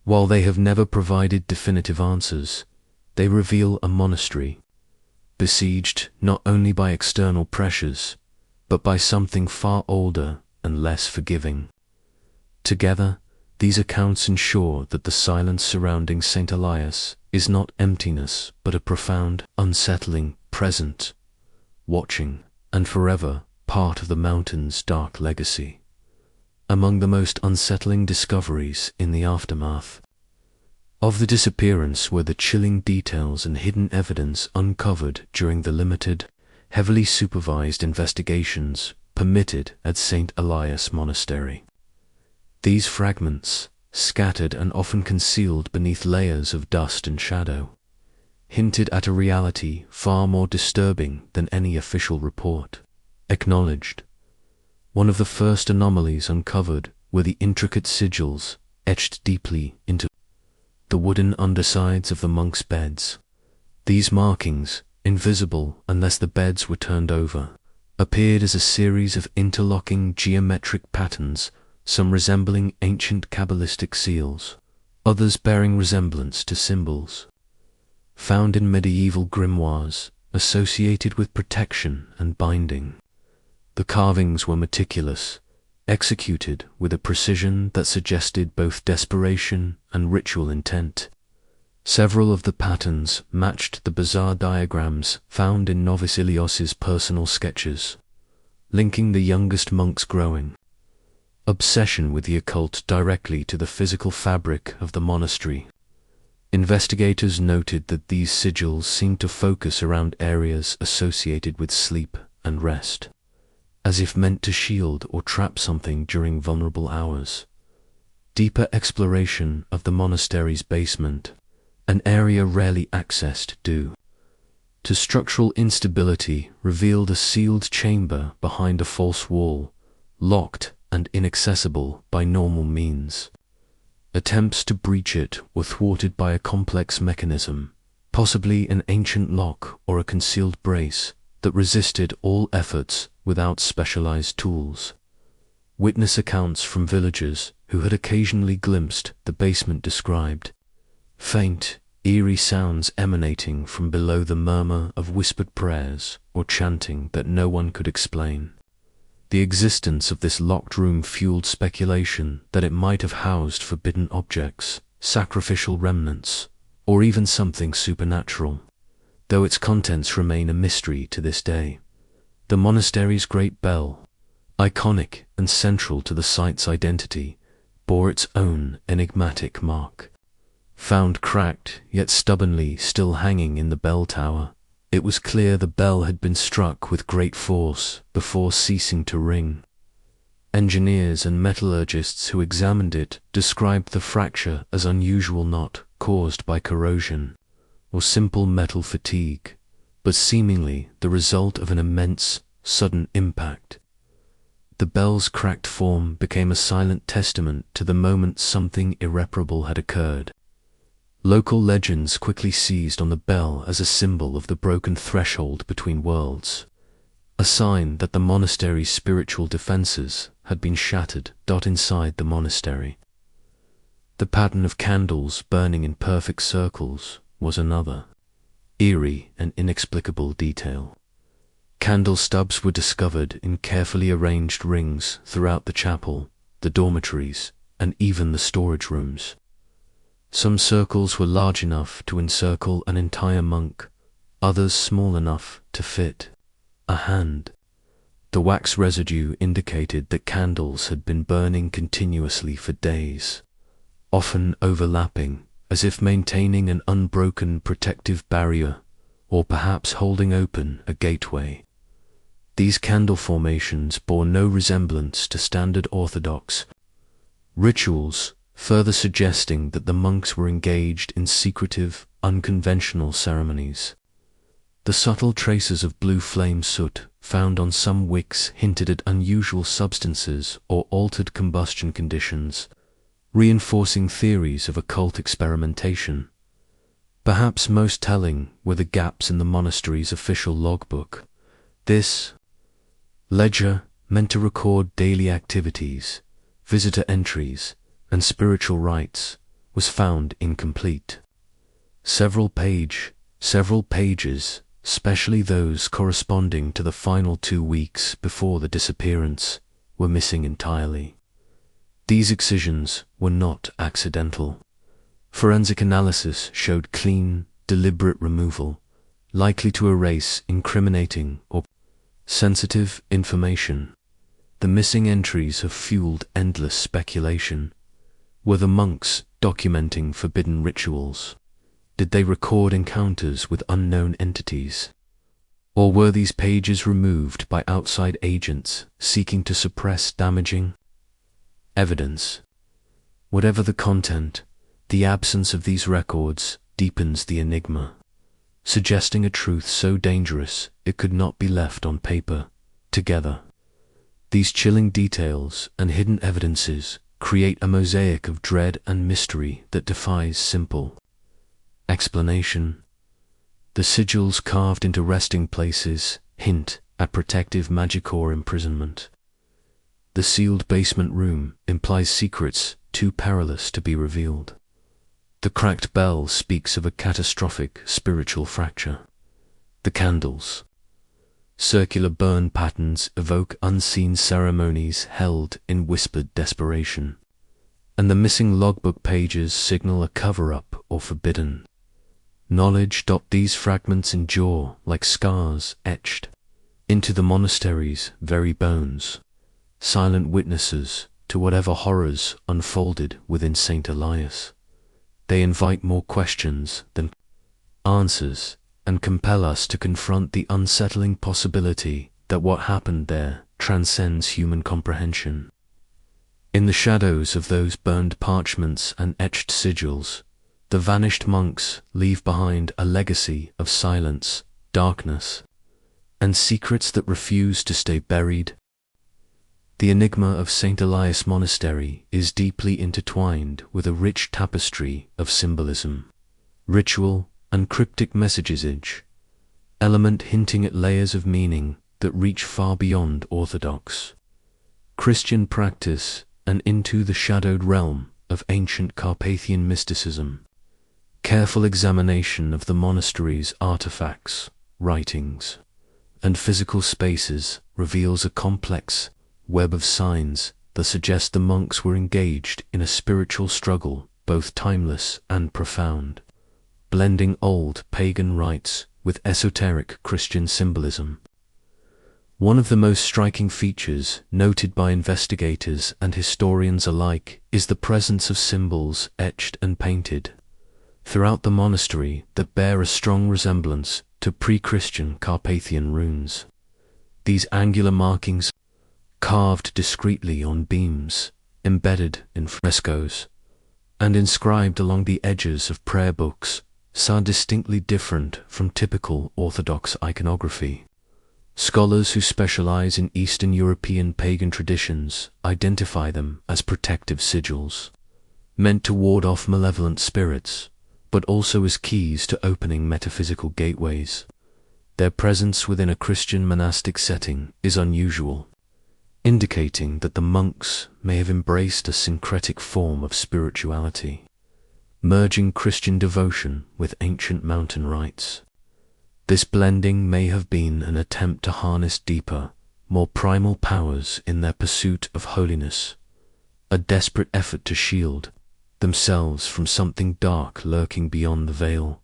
While they have never provided definitive answers, they reveal a monastery besieged not only by external pressures, but by something far older and less forgiving. Together, these accounts ensure that the silence surrounding St. Elias is not emptiness, but a profound, unsettling present, watching, and forever part of the mountain's dark legacy. Among the most unsettling discoveries in the aftermath of the disappearance were the chilling details and hidden evidence uncovered during the limited, heavily supervised investigations permitted at St. Elias Monastery. These fragments, scattered and often concealed beneath layers of dust and shadow, hinted at a reality far more disturbing than any official report acknowledged. One of the first anomalies uncovered were the intricate sigils etched deeply into the wooden undersides of the monks' beds. These markings, invisible unless the beds were turned over, appeared as a series of interlocking geometric patterns, some resembling ancient Kabbalistic seals, others bearing resemblance to symbols found in medieval grimoires associated with protection and binding. The carvings were meticulous, executed with a precision that suggested both desperation and ritual intent. Several of the patterns matched the bizarre diagrams found in novice Ilios's personal sketches, linking the youngest monk's growing obsession with the occult directly to the physical fabric of the monastery. Investigators noted that these sigils seemed to focus around areas associated with sleep and rest, as if meant to shield or trap something during vulnerable hours. Deeper exploration of the monastery's basement, an area rarely accessed due to structural instability, revealed a sealed chamber behind a false wall, locked and inaccessible by normal means. Attempts to breach it were thwarted by a complex mechanism, possibly an ancient lock or a concealed brace, that resisted all efforts without specialized tools. Witness accounts from villagers who had occasionally glimpsed the basement described faint, eerie sounds emanating from below, the murmur of whispered prayers or chanting that no one could explain. The existence of this locked room fueled speculation that it might have housed forbidden objects, sacrificial remnants, or even something supernatural, though its contents remain a mystery to this day. The monastery's great bell, iconic and central to the site's identity, bore its own enigmatic mark. Found cracked, yet stubbornly still hanging in the bell tower, it was clear the bell had been struck with great force before ceasing to ring. Engineers and metallurgists who examined it described the fracture as unusual, not caused by corrosion, or simple metal fatigue, but seemingly the result of an immense, sudden impact. The bell's cracked form became a silent testament to the moment something irreparable had occurred. Local legends quickly seized on the bell as a symbol of the broken threshold between worlds, a sign that the monastery's spiritual defenses had been shattered. Inside the monastery, the pattern of candles burning in perfect circles was another eerie and inexplicable detail. Candle stubs were discovered in carefully arranged rings throughout the chapel, the dormitories, and even the storage rooms. Some circles were large enough to encircle an entire monk, others small enough to fit a hand. The wax residue indicated that candles had been burning continuously for days, often overlapping, as if maintaining an unbroken protective barrier, or perhaps holding open a gateway. These candle formations bore no resemblance to standard Orthodox rituals, further suggesting that the monks were engaged in secretive, unconventional ceremonies. The subtle traces of blue flame soot found on some wicks hinted at unusual substances or altered combustion conditions, reinforcing theories of occult experimentation. Perhaps most telling were the gaps in the monastery's official logbook. This ledger, meant to record daily activities, visitor entries, and spiritual rites, was found incomplete. Several pages, especially those corresponding to the final 2 weeks before the disappearance, were missing entirely. These excisions were not accidental. Forensic analysis showed clean, deliberate removal, likely to erase incriminating or sensitive information. The missing entries have fueled endless speculation. Were the monks documenting forbidden rituals? Did they record encounters with unknown entities? Or were these pages removed by outside agents seeking to suppress damaging evidence? Whatever the content, the absence of these records deepens the enigma, suggesting a truth so dangerous it could not be left on paper. Together, these chilling details and hidden evidences create a mosaic of dread and mystery that defies simple explanation. The sigils carved into resting places hint at protective magic or imprisonment. The sealed basement room implies secrets too perilous to be revealed. The cracked bell speaks of a catastrophic spiritual fracture. The candles' circular burn patterns evoke unseen ceremonies held in whispered desperation. And the missing logbook pages signal a cover-up or forbidden knowledge. These fragments endure like scars etched into the monastery's very bones, silent witnesses to whatever horrors unfolded within St. Elias. They invite more questions than answers and compel us to confront the unsettling possibility that what happened there transcends human comprehension. In the shadows of those burned parchments and etched sigils, the vanished monks leave behind a legacy of silence, darkness, and secrets that refuse to stay buried. The enigma of St. Elias Monastery is deeply intertwined with a rich tapestry of symbolism, ritual, and cryptic messages, each element hinting at layers of meaning that reach far beyond Orthodox Christian practice and into the shadowed realm of ancient Carpathian mysticism. Careful examination of the monastery's artifacts, writings, and physical spaces reveals a complex web of signs that suggest the monks were engaged in a spiritual struggle both timeless and profound, blending old pagan rites with esoteric Christian symbolism. One of the most striking features noted by investigators and historians alike is the presence of symbols etched and painted throughout the monastery that bear a strong resemblance to pre-Christian Carpathian runes. These angular markings, carved discreetly on beams, embedded in frescoes, and inscribed along the edges of prayer books, are distinctly different from typical Orthodox iconography. Scholars who specialize in Eastern European pagan traditions identify them as protective sigils, meant to ward off malevolent spirits, but also as keys to opening metaphysical gateways. Their presence within a Christian monastic setting is unusual, indicating that the monks may have embraced a syncretic form of spirituality, merging Christian devotion with ancient mountain rites. This blending may have been an attempt to harness deeper, more primal powers in their pursuit of holiness, a desperate effort to shield themselves from something dark lurking beyond the veil.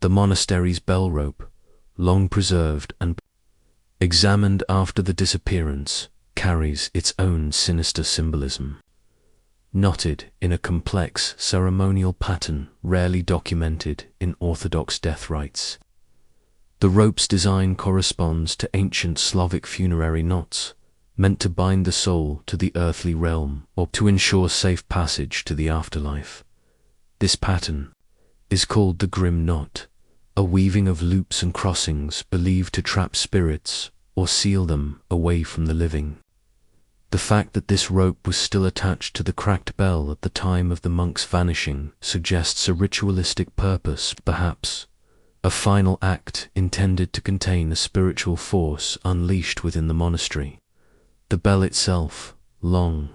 The monastery's bell rope, long preserved and examined after the disappearance, carries its own sinister symbolism. Knotted in a complex ceremonial pattern rarely documented in Orthodox death rites, the rope's design corresponds to ancient Slavic funerary knots, meant to bind the soul to the earthly realm or to ensure safe passage to the afterlife. This pattern is called the grim knot, a weaving of loops and crossings believed to trap spirits or seal them away from the living. The fact that this rope was still attached to the cracked bell at the time of the monk's vanishing suggests a ritualistic purpose, perhaps a final act intended to contain a spiritual force unleashed within the monastery. The bell itself, long,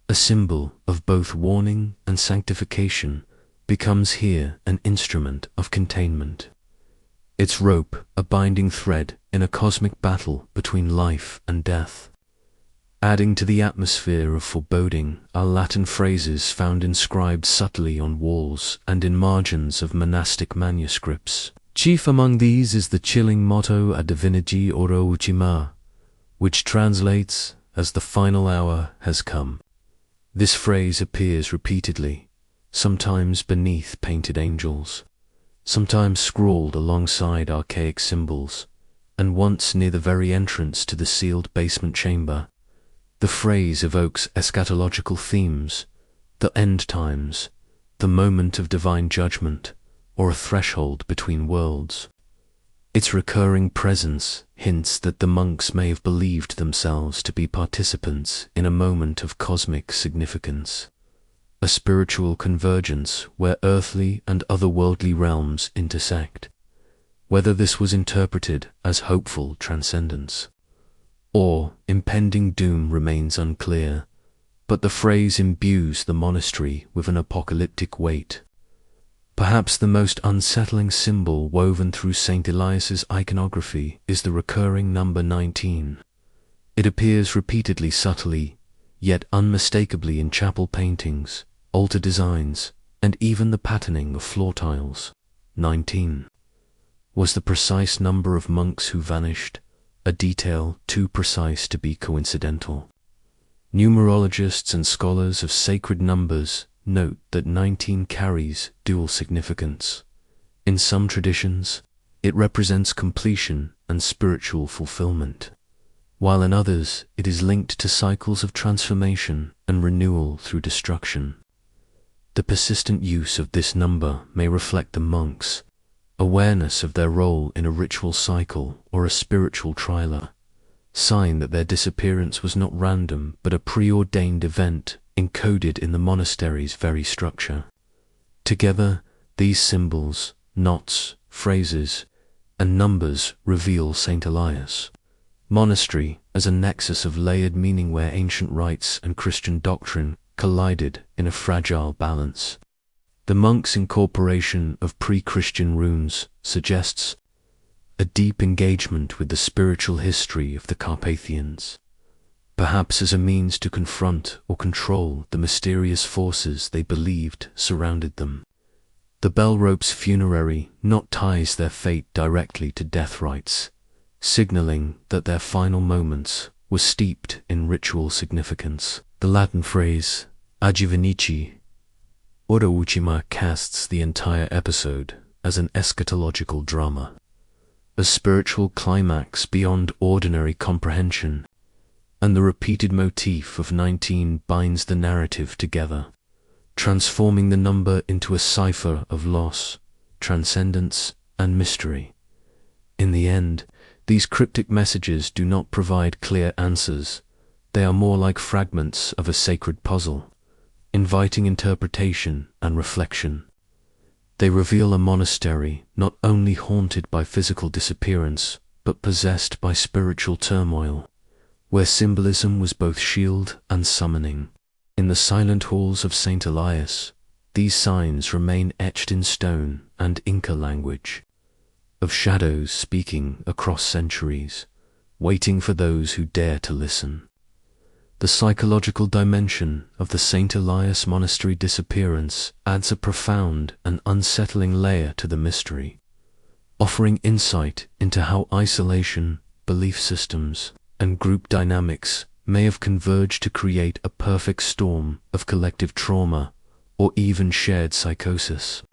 a symbol of both warning and sanctification, becomes here an instrument of containment. Its rope a binding thread in a cosmic battle between life and death. Adding to the atmosphere of foreboding are Latin phrases found inscribed subtly on walls and in margins of monastic manuscripts. Chief among these is the chilling motto Ad divinity ora ultima, which translates as the final hour has come. This phrase appears repeatedly, sometimes beneath painted angels, sometimes scrawled alongside archaic symbols, and once near the very entrance to the sealed basement chamber. The phrase evokes eschatological themes, the end times, the moment of divine judgment, or a threshold between worlds. Its recurring presence hints that the monks may have believed themselves to be participants in a moment of cosmic significance, a spiritual convergence where earthly and otherworldly realms intersect. Whether this was interpreted as hopeful transcendence or impending doom remains unclear, but the phrase imbues the monastery with an apocalyptic weight. Perhaps the most unsettling symbol woven through St. Elias's iconography is the recurring number 19. It appears repeatedly subtly, yet unmistakably in chapel paintings, altar designs, and even the patterning of floor tiles. 19 was the precise number of monks who vanished, a detail too precise to be coincidental. Numerologists and scholars of sacred numbers note that 19 carries dual significance. In some traditions, it represents completion and spiritual fulfillment, while in others it is linked to cycles of transformation and renewal through destruction. The persistent use of this number may reflect the monks' awareness of their role in a ritual cycle or a spiritual trial, sign that their disappearance was not random but a preordained event encoded in the monastery's very structure. Together, these symbols, knots, phrases, and numbers reveal St. Elias' monastery as a nexus of layered meaning where ancient rites and Christian doctrine collided in a fragile balance. The monks' incorporation of pre-Christian runes suggests a deep engagement with the spiritual history of the Carpathians, perhaps as a means to confront or control the mysterious forces they believed surrounded them. The bell rope's funerary knot ties their fate directly to death rites, signaling that their final moments were steeped in ritual significance. The Latin phrase, Adjuvenici, ora ultima, casts the entire episode as an eschatological drama, a spiritual climax beyond ordinary comprehension, and the repeated motif of 19 binds the narrative together, transforming the number into a cipher of loss, transcendence, and mystery. In the end, these cryptic messages do not provide clear answers. They are more like fragments of a sacred puzzle, inviting interpretation and reflection. They reveal a monastery not only haunted by physical disappearance, but possessed by spiritual turmoil, where symbolism was both shield and summoning. In the silent halls of St. Elias, these signs remain etched in stone and Inca language, of shadows speaking across centuries, waiting for those who dare to listen. The psychological dimension of the St. Elias Monastery disappearance adds a profound and unsettling layer to the mystery, offering insight into how isolation, belief systems, and group dynamics may have converged to create a perfect storm of collective trauma or even shared psychosis.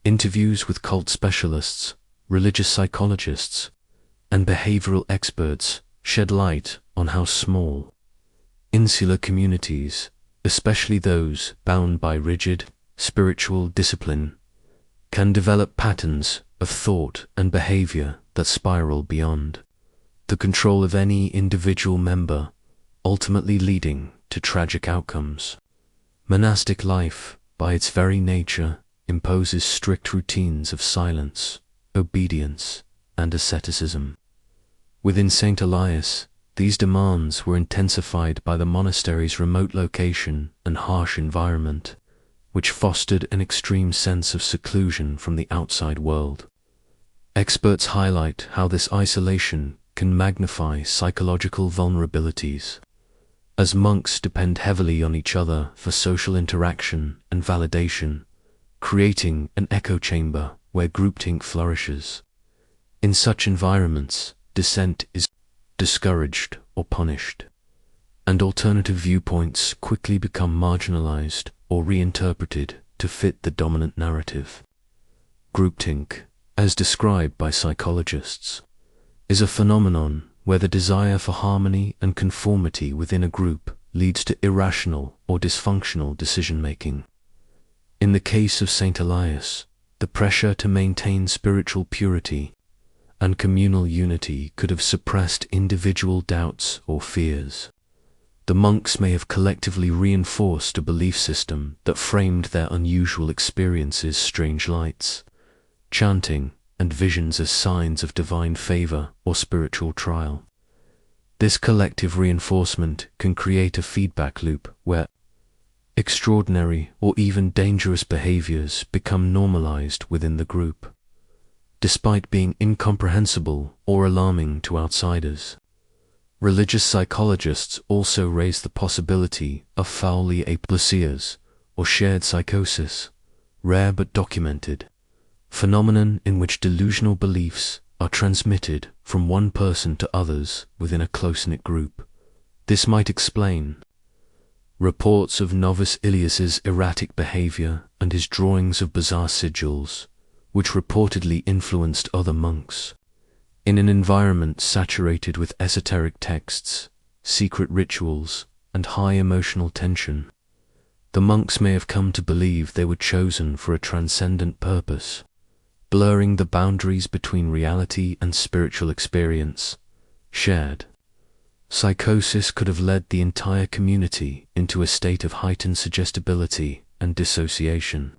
Interviews with cult specialists, religious psychologists, and behavioral experts shed light on how small, insular communities, especially those bound by rigid, spiritual discipline, can develop patterns of thought and behavior that spiral beyond the control of any individual member, ultimately leading to tragic outcomes. Monastic life, by its very nature, imposes strict routines of silence, obedience, and asceticism. Within St. Elias, these demands were intensified by the monastery's remote location and harsh environment, which fostered an extreme sense of seclusion from the outside world. Experts highlight how this isolation can magnify psychological vulnerabilities, as monks depend heavily on each other for social interaction and validation, creating an echo chamber where groupthink flourishes. In such environments, dissent is discouraged or punished, and alternative viewpoints quickly become marginalized or reinterpreted to fit the dominant narrative. Groupthink, as described by psychologists, is a phenomenon where the desire for harmony and conformity within a group leads to irrational or dysfunctional decision-making. In the case of St. Elias, the pressure to maintain spiritual purity and communal unity could have suppressed individual doubts or fears. The monks may have collectively reinforced a belief system that framed their unusual experiences strange lights, chanting, and visions as signs of divine favor or spiritual trial. This collective reinforcement can create a feedback loop where extraordinary or even dangerous behaviors become normalized within the group, despite being incomprehensible or alarming to outsiders. Religious psychologists also raise the possibility of foully aplasias, or shared psychosis, rare but documented, phenomenon in which delusional beliefs are transmitted from one person to others within a close-knit group. This might explain reports of novice Ilias's erratic behavior and his drawings of bizarre sigils, which reportedly influenced other monks. In an environment saturated with esoteric texts, secret rituals, and high emotional tension, the monks may have come to believe they were chosen for a transcendent purpose, blurring the boundaries between reality and spiritual experience. Shared psychosis could have led the entire community into a state of heightened suggestibility and dissociation,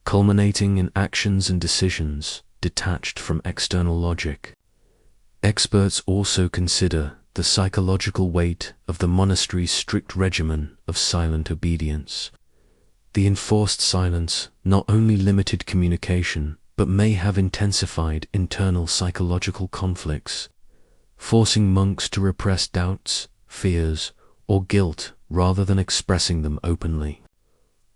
culminating in actions and decisions detached from external logic. Experts also consider the psychological weight of the monastery's strict regimen of silent obedience. The enforced silence not only limited communication, but may have intensified internal psychological conflicts, forcing monks to repress doubts, fears, or guilt rather than expressing them openly.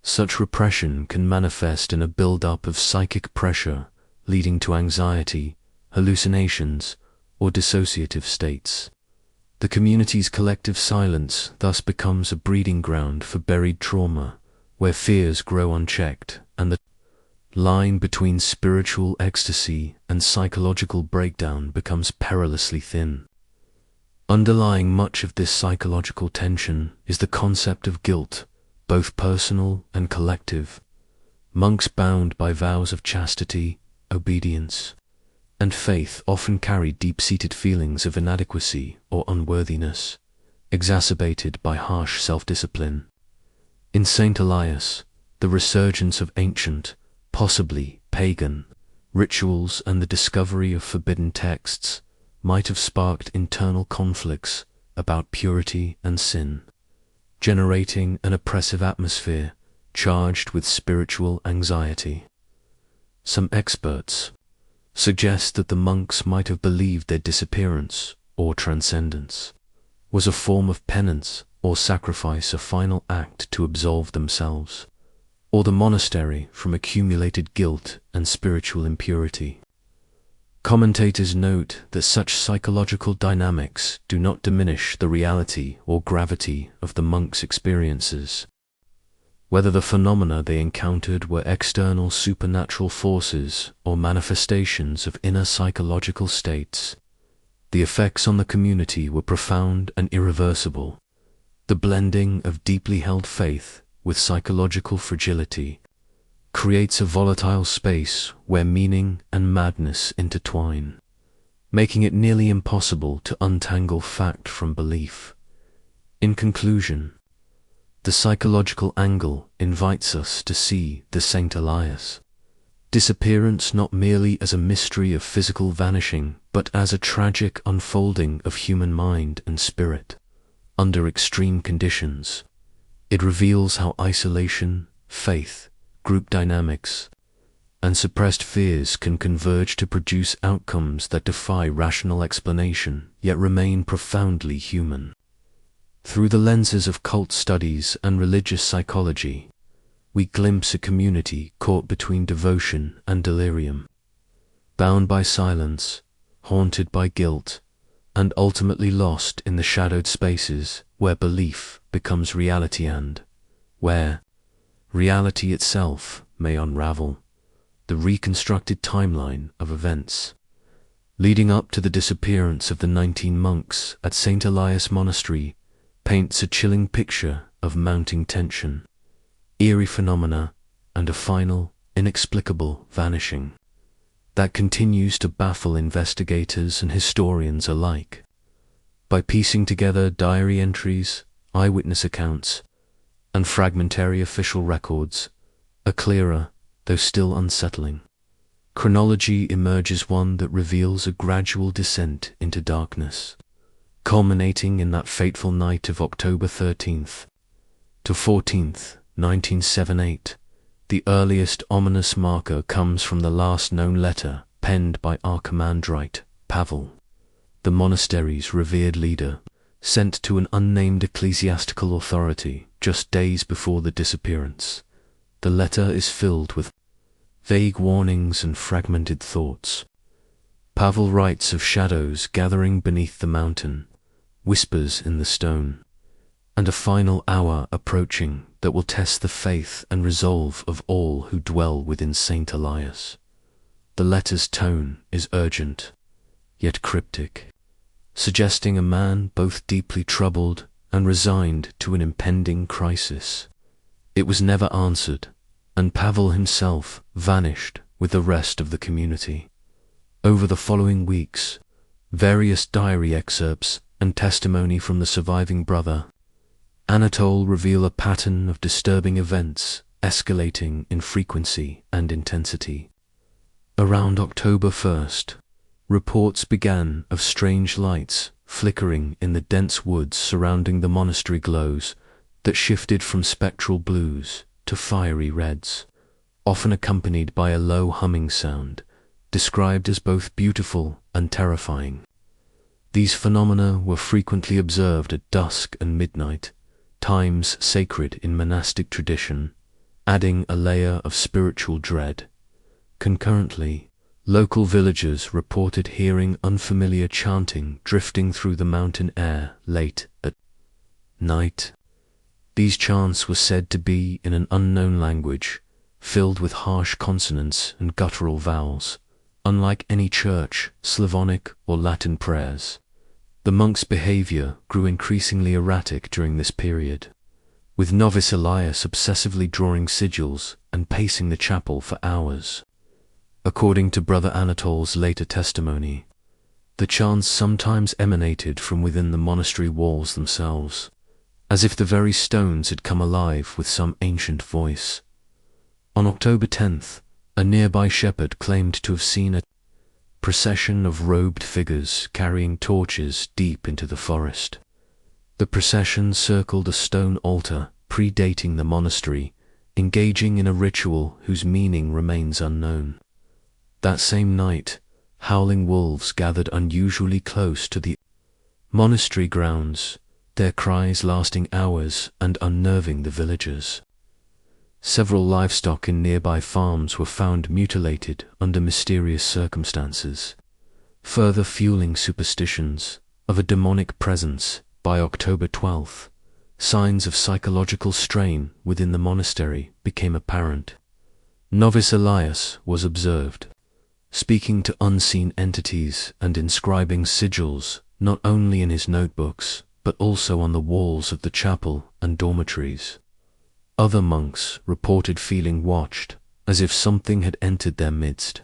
Such repression can manifest in a build-up of psychic pressure, leading to anxiety, hallucinations, or dissociative states. The community's collective silence thus becomes a breeding ground for buried trauma, where fears grow unchecked, and the line between spiritual ecstasy and psychological breakdown becomes perilously thin. Underlying much of this psychological tension is the concept of guilt, both personal and collective. Monks bound by vows of chastity, obedience, and faith often carried deep-seated feelings of inadequacy or unworthiness, exacerbated by harsh self-discipline. In St. Elias, the resurgence of ancient, possibly pagan, rituals and the discovery of forbidden texts might have sparked internal conflicts about purity and sin, generating an oppressive atmosphere charged with spiritual anxiety. Some experts suggest that the monks might have believed their disappearance, or transcendence, was a form of penance or sacrifice, a final act to absolve themselves, or the monastery from accumulated guilt and spiritual impurity. Commentators note that such psychological dynamics do not diminish the reality or gravity of the monks' experiences. Whether the phenomena they encountered were external supernatural forces or manifestations of inner psychological states, the effects on the community were profound and irreversible. The blending of deeply held faith with psychological fragility creates a volatile space where meaning and madness intertwine, making it nearly impossible to untangle fact from belief. In conclusion, the psychological angle invites us to see the St. Elias disappearance not merely as a mystery of physical vanishing, but as a tragic unfolding of human mind and spirit under extreme conditions. It reveals how isolation, faith, group dynamics, and suppressed fears can converge to produce outcomes that defy rational explanation, yet remain profoundly human. Through the lenses of cult studies and religious psychology, we glimpse a community caught between devotion and delirium, bound by silence, haunted by guilt, and ultimately lost in the shadowed spaces where belief becomes reality and where reality itself may unravel. The reconstructed timeline of events leading up to the disappearance of the 19 monks at St. Elias Monastery paints a chilling picture of mounting tension, eerie phenomena, and a final, inexplicable vanishing that continues to baffle investigators and historians alike. By piecing together diary entries, eyewitness accounts, and fragmentary official records, a clearer, though still unsettling, chronology emerges, one that reveals a gradual descent into darkness, culminating in that fateful night of October 13th to 14th, 1978. The earliest ominous marker comes from the last known letter penned by Archimandrite Pavel, the monastery's revered leader, sent to an unnamed ecclesiastical authority just days before the disappearance. The letter is filled with vague warnings and fragmented thoughts. Pavel writes of shadows gathering beneath the mountain, whispers in the stone, and a final hour approaching that will test the faith and resolve of all who dwell within St. Elias. The letter's tone is urgent, yet cryptic, suggesting a man both deeply troubled and resigned to an impending crisis. It was never answered, and Pavel himself vanished with the rest of the community. Over the following weeks, various diary excerpts and testimony from the surviving brother, Anatole, reveal a pattern of disturbing events escalating in frequency and intensity. Around October 1st, reports began of strange lights flickering in the dense woods surrounding the monastery, glows that shifted from spectral blues to fiery reds, often accompanied by a low humming sound, described as both beautiful and terrifying. These phenomena were frequently observed at dusk and midnight, times sacred in monastic tradition, adding a layer of spiritual dread. Concurrently, local villagers reported hearing unfamiliar chanting drifting through the mountain air late at night. These chants were said to be in an unknown language, filled with harsh consonants and guttural vowels, unlike any church, Slavonic, or Latin prayers. The monks' behavior grew increasingly erratic during this period. with novice Elias obsessively drawing sigils and pacing the chapel for hours. According to Brother Anatole's later testimony, the chants sometimes emanated from within the monastery walls themselves, as if the very stones had come alive with some ancient voice. On October 10th, a nearby shepherd claimed to have seen a procession of robed figures carrying torches deep into the forest. The procession circled a stone altar predating the monastery, engaging in a ritual whose meaning remains unknown. That same night, howling wolves gathered unusually close to the monastery grounds, their cries lasting hours and unnerving the villagers. Several livestock in nearby farms were found mutilated under mysterious circumstances, further fueling superstitions of a demonic presence. By October 12th, signs of psychological strain within the monastery became apparent. Novice Elias was observed speaking to unseen entities and inscribing sigils not only in his notebooks but also on the walls of the chapel and dormitories. Other monks reported feeling watched, as if something had entered their midst.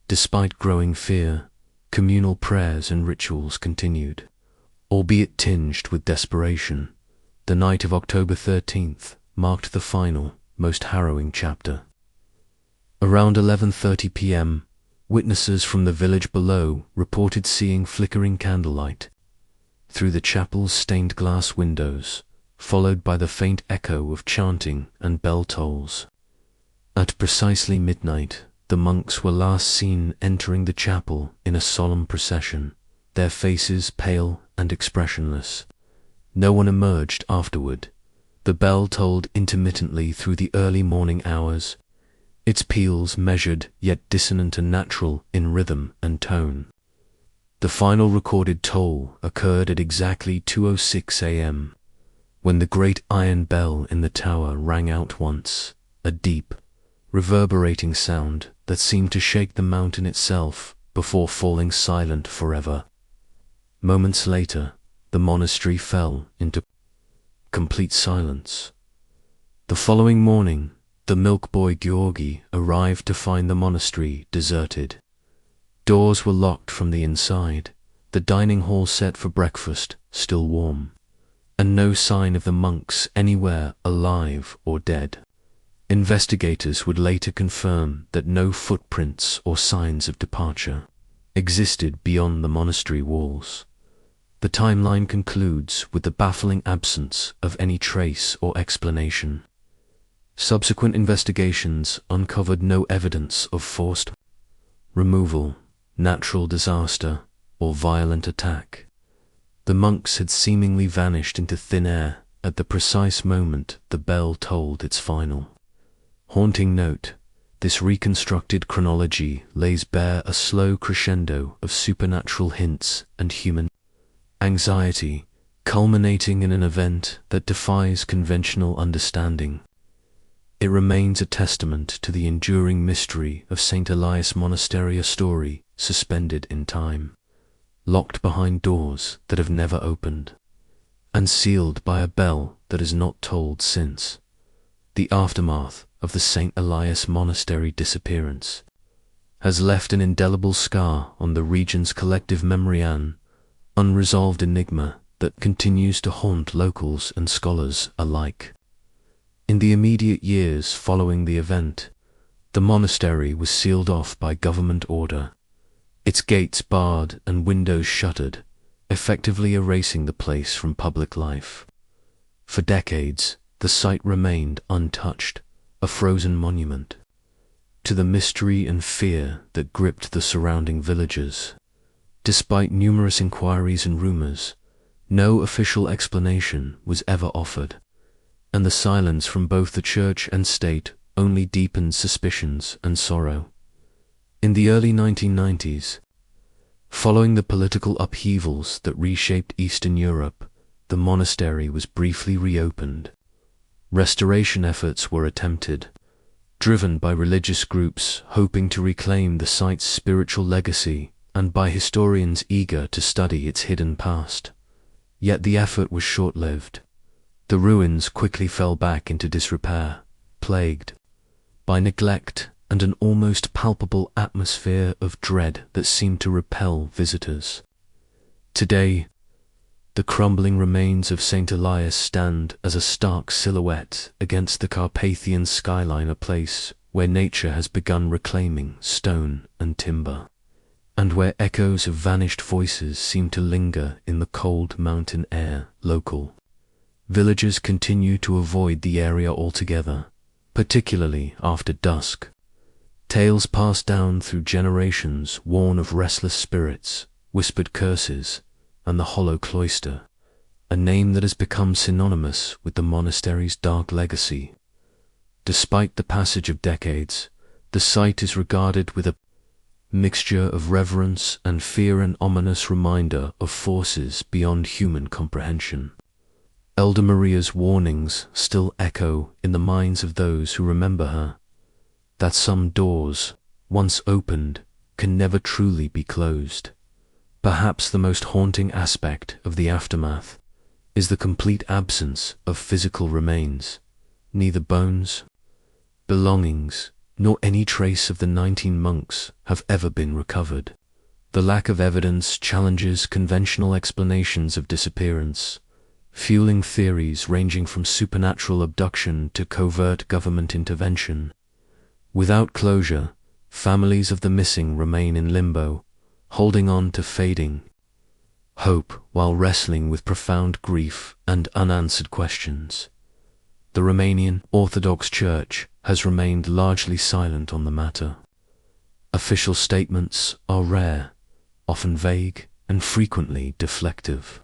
Despite growing fear, communal prayers and rituals continued, albeit tinged with desperation. The night of October 13th marked the final, most harrowing chapter. Around 11:30 p.m., witnesses from the village below reported seeing flickering candlelight through the chapel's stained glass windows, followed by the faint echo of chanting and bell tolls. At precisely midnight, the monks were last seen entering the chapel in a solemn procession, their faces pale and expressionless. No one emerged afterward. The bell tolled intermittently through the early morning hours, its peals measured yet dissonant and natural in rhythm and tone. The final recorded toll occurred at exactly 2:06 a.m., when the great iron bell in the tower rang out once, a deep, reverberating sound that seemed to shake the mountain itself before falling silent forever. Moments later, the monastery fell into complete silence. The following morning, the milk boy Georgi arrived to find the monastery deserted. Doors were locked from the inside, the dining hall set for breakfast still warm, and no sign of the monks anywhere alive or dead. Investigators would later confirm that no footprints or signs of departure existed beyond the monastery walls. The timeline concludes with the baffling absence of any trace or explanation. Subsequent investigations uncovered no evidence of forced removal, natural disaster, or violent attack. The monks had seemingly vanished into thin air at the precise moment the bell tolled its final. Haunting note, this reconstructed chronology lays bare a slow crescendo of supernatural hints and human anxiety, culminating in an event that defies conventional understanding. It remains a testament to the enduring mystery of St. Elias Monastery, a story suspended in time, locked behind doors that have never opened, and sealed by a bell that has not tolled since. The aftermath of the St. Elias Monastery disappearance has left an indelible scar on the region's collective memory, an unresolved enigma that continues to haunt locals and scholars alike. In the immediate years following the event, the monastery was sealed off by government order, its gates barred and windows shuttered, effectively erasing the place from public life. For decades, the site remained untouched, a frozen monument to the mystery and fear that gripped the surrounding villages. Despite numerous inquiries and rumors, no official explanation was ever offered, and the silence from both the church and state only deepened suspicions and sorrow. In the early 1990s, following the political upheavals that reshaped Eastern Europe, the monastery was briefly reopened. Restoration efforts were attempted, driven by religious groups hoping to reclaim the site's spiritual legacy and by historians eager to study its hidden past. Yet the effort was short-lived. The ruins quickly fell back into disrepair, plagued by neglect and an almost palpable atmosphere of dread that seemed to repel visitors. Today, the crumbling remains of St. Elias stand as a stark silhouette against the Carpathian skyline, a place where nature has begun reclaiming stone and timber, and where echoes of vanished voices seem to linger in the cold mountain air. Local villagers continue to avoid the area altogether, particularly after dusk. Tales passed down through generations warn of restless spirits, whispered curses, and the hollow cloister, a name that has become synonymous with the monastery's dark legacy. Despite the passage of decades, the site is regarded with a mixture of reverence and fear, an ominous reminder of forces beyond human comprehension. Elder Maria's warnings still echo in the minds of those who remember her, that some doors, once opened, can never truly be closed. Perhaps the most haunting aspect of the aftermath is the complete absence of physical remains. Neither bones, belongings, nor any trace of the 19 monks have ever been recovered. The lack of evidence challenges conventional explanations of disappearance, fueling theories ranging from supernatural abduction to covert government intervention. Without closure, families of the missing remain in limbo, holding on to fading hope while wrestling with profound grief and unanswered questions. The Romanian Orthodox Church has remained largely silent on the matter. Official statements are rare, often vague, and frequently deflective.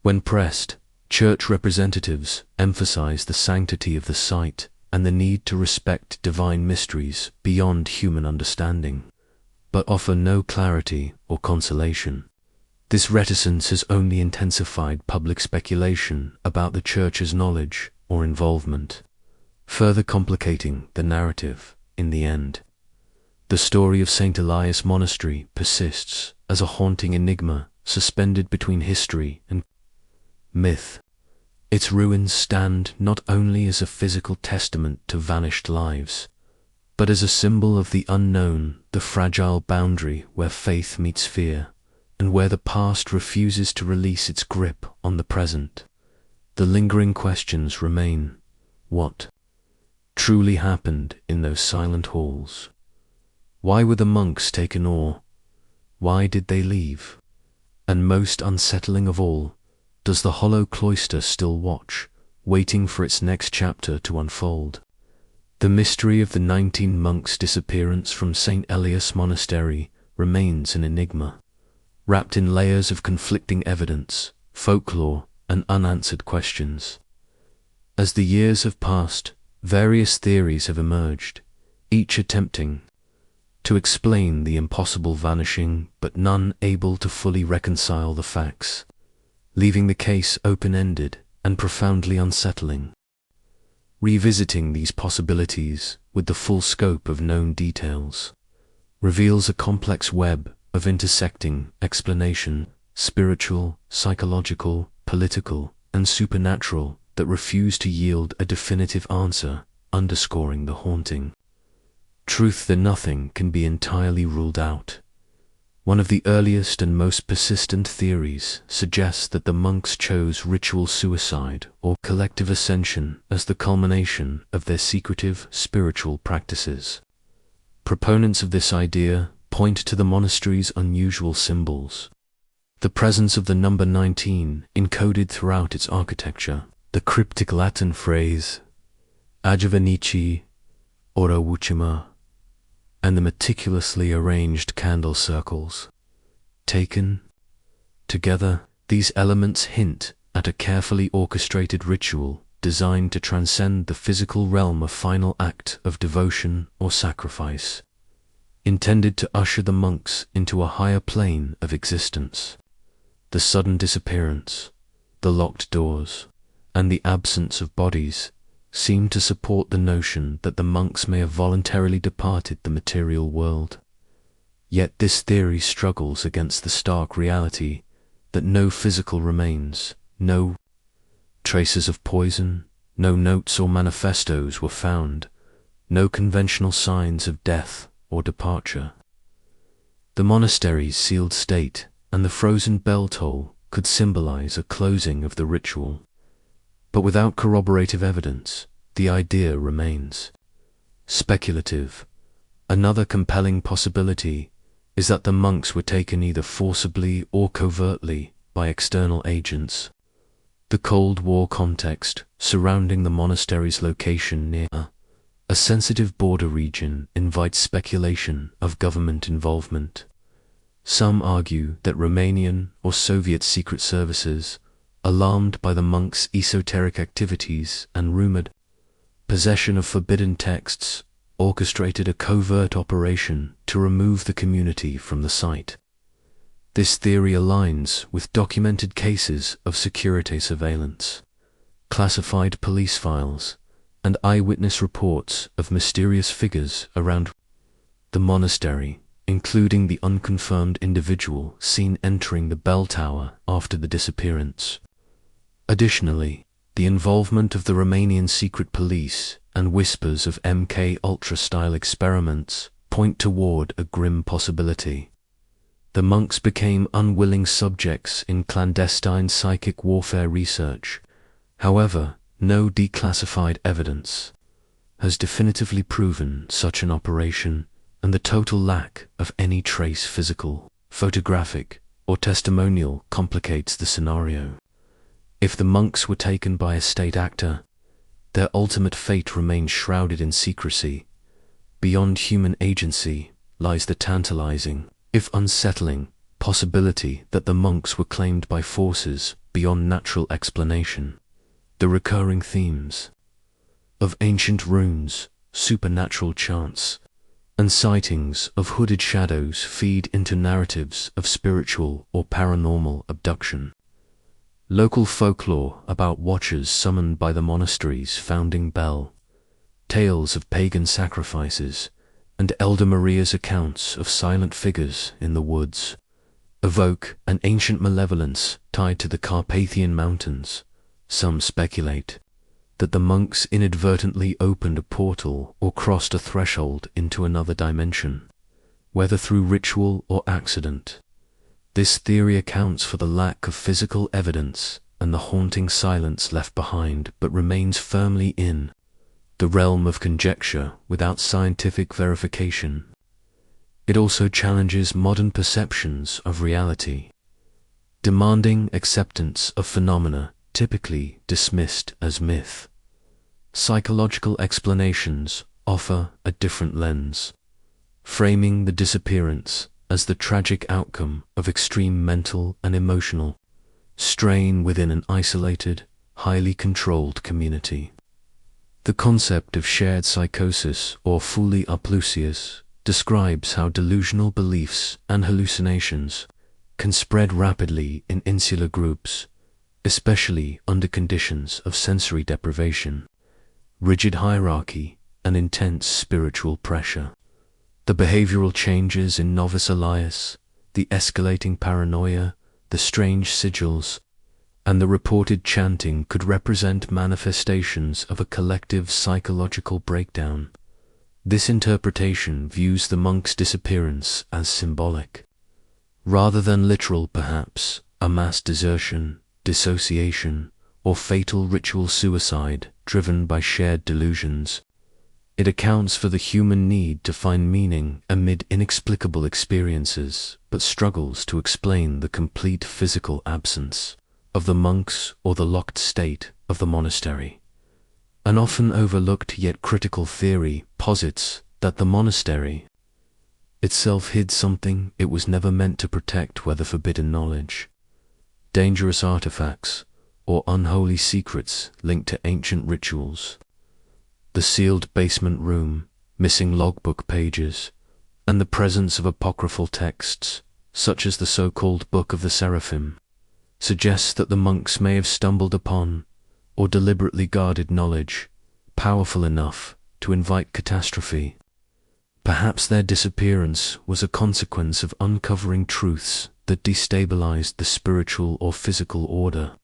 When pressed, church representatives emphasize the sanctity of the site and the need to respect divine mysteries beyond human understanding, but offer no clarity or consolation. This reticence has only intensified public speculation about the Church's knowledge or involvement, further complicating the narrative. In the end, the story of St. Elias Monastery persists as a haunting enigma suspended between history and myth. Its ruins stand not only as a physical testament to vanished lives, but as a symbol of the unknown, the fragile boundary where faith meets fear, and where the past refuses to release its grip on the present. The lingering questions remain. What truly happened in those silent halls? Why were the monks taken, or why did they leave? And most unsettling of all, does the hollow cloister still watch, waiting for its next chapter to unfold? The mystery of the 19 monks' disappearance from St. Elias Monastery remains an enigma, wrapped in layers of conflicting evidence, folklore, and unanswered questions. As the years have passed, various theories have emerged, each attempting to explain the impossible vanishing, but none able to fully reconcile the facts, leaving the case open-ended and profoundly unsettling. Revisiting these possibilities with the full scope of known details reveals a complex web of intersecting explanation, spiritual, psychological, political, and supernatural, that refuse to yield a definitive answer, underscoring the haunting truth that nothing can be entirely ruled out. One of the earliest and most persistent theories suggests that the monks chose ritual suicide or collective ascension as the culmination of their secretive spiritual practices. Proponents of this idea point to the monastery's unusual symbols, the presence of the number 19 encoded throughout its architecture, the cryptic Latin phrase Age Venici ora Vucima, and the meticulously arranged candle circles. Taken together, these elements hint at a carefully orchestrated ritual designed to transcend the physical realm, a final act of devotion or sacrifice, intended to usher the monks into a higher plane of existence. The sudden disappearance, the locked doors, and the absence of bodies seem to support the notion that the monks may have voluntarily departed the material world. Yet this theory struggles against the stark reality that no physical remains, no traces of poison, no notes or manifestos were found, no conventional signs of death or departure. The monastery's sealed state and the frozen bell toll could symbolize a closing of the ritual. But without corroborative evidence, the idea remains speculative. Another compelling possibility is that the monks were taken either forcibly or covertly by external agents. The Cold War context surrounding the monastery's location near a sensitive border region invites speculation of government involvement. Some argue that Romanian or Soviet secret services, alarmed by the monks' esoteric activities and rumored possession of forbidden texts, orchestrated a covert operation to remove the community from the site. This theory aligns with documented cases of security surveillance, classified police files, and eyewitness reports of mysterious figures around the monastery, including the unconfirmed individual seen entering the bell tower after the disappearance. Additionally, the involvement of the Romanian secret police and whispers of MK Ultra-style experiments point toward a grim possibility. The monks became unwilling subjects in clandestine psychic warfare research. However, no declassified evidence has definitively proven such an operation, and the total lack of any trace physical, photographic, or testimonial complicates the scenario. If the monks were taken by a state actor, their ultimate fate remains shrouded in secrecy. Beyond human agency lies the tantalizing, if unsettling, possibility that the monks were claimed by forces beyond natural explanation. The recurring themes of ancient runes, supernatural chants, and sightings of hooded shadows feed into narratives of spiritual or paranormal abduction. Local folklore about watchers summoned by the monastery's founding bell, tales of pagan sacrifices, and Elder Maria's accounts of silent figures in the woods evoke an ancient malevolence tied to the Carpathian Mountains. Some speculate that the monks inadvertently opened a portal or crossed a threshold into another dimension, whether through ritual or accident. This theory accounts for the lack of physical evidence and the haunting silence left behind, but remains firmly in the realm of conjecture without scientific verification. It also challenges modern perceptions of reality, demanding acceptance of phenomena typically dismissed as myth. Psychological explanations offer a different lens, framing the disappearance as the tragic outcome of extreme mental and emotional strain within an isolated, highly controlled community. The concept of shared psychosis or folie à plusieurs describes how delusional beliefs and hallucinations can spread rapidly in insular groups, especially under conditions of sensory deprivation, rigid hierarchy, and intense spiritual pressure. The behavioral changes in Novice Elias, the escalating paranoia, the strange sigils, and the reported chanting could represent manifestations of a collective psychological breakdown. This interpretation views the monk's disappearance as symbolic, rather than literal perhaps, a mass desertion, dissociation, or fatal ritual suicide driven by shared delusions. It accounts for the human need to find meaning amid inexplicable experiences, but struggles to explain the complete physical absence of the monks or the locked state of the monastery. An often overlooked yet critical theory posits that the monastery itself hid something it was never meant to protect, whether forbidden knowledge, dangerous artifacts, or unholy secrets linked to ancient rituals. The sealed basement room, missing logbook pages, and the presence of apocryphal texts, such as the so-called Book of the Seraphim, suggests that the monks may have stumbled upon or deliberately guarded knowledge powerful enough to invite catastrophe. Perhaps their disappearance was a consequence of uncovering truths that destabilized the spiritual or physical order,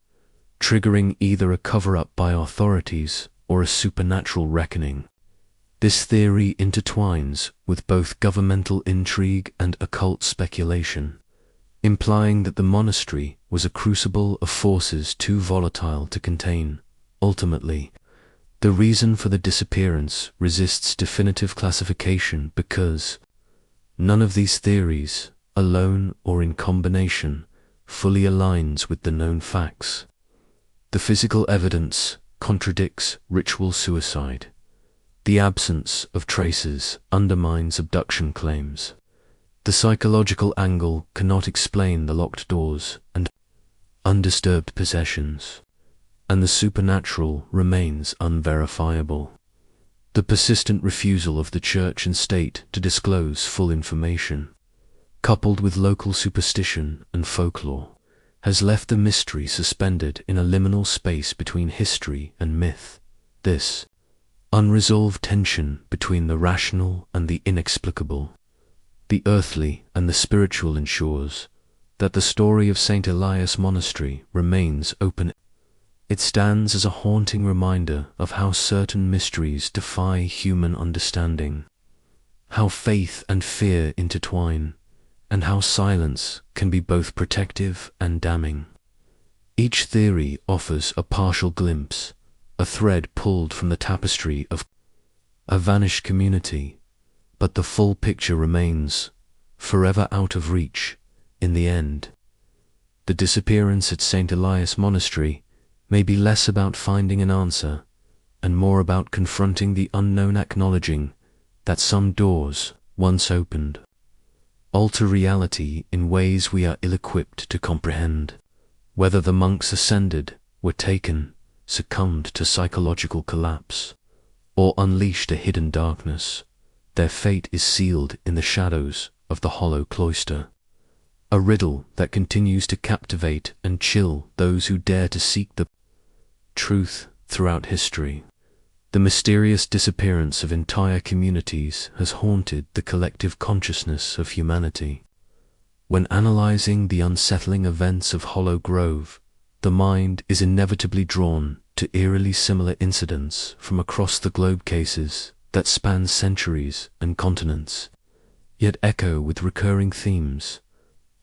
triggering either a cover-up by authorities or a supernatural reckoning. This theory intertwines with both governmental intrigue and occult speculation, implying that the monastery was a crucible of forces too volatile to contain. Ultimately, the reason for the disappearance resists definitive classification because none of these theories, alone or in combination, fully aligns with the known facts. The physical evidence contradicts ritual suicide. The absence of traces undermines abduction claims. The psychological angle cannot explain the locked doors and undisturbed possessions, and the supernatural remains unverifiable. The persistent refusal of the church and state to disclose full information, coupled with local superstition and folklore, has left the mystery suspended in a liminal space between history and myth. This unresolved tension between the rational and the inexplicable, the earthly and the spiritual, ensures that the story of St. Elias Monastery remains open. It stands as a haunting reminder of how certain mysteries defy human understanding, how faith and fear intertwine, and how silence can be both protective and damning. Each theory offers a partial glimpse, a thread pulled from the tapestry of a vanished community, but the full picture remains, forever out of reach. In the end, the disappearance at St. Elias Monastery may be less about finding an answer and more about confronting the unknown, acknowledging that some doors, once opened, alter reality in ways we are ill-equipped to comprehend. Whether the monks ascended, were taken, succumbed to psychological collapse, or unleashed a hidden darkness, their fate is sealed in the shadows of the hollow cloister, a riddle that continues to captivate and chill those who dare to seek the truth throughout history. The mysterious disappearance of entire communities has haunted the collective consciousness of humanity. When analyzing the unsettling events of Hollow Grove, the mind is inevitably drawn to eerily similar incidents from across the globe, cases that span centuries and continents, yet echo with recurring themes: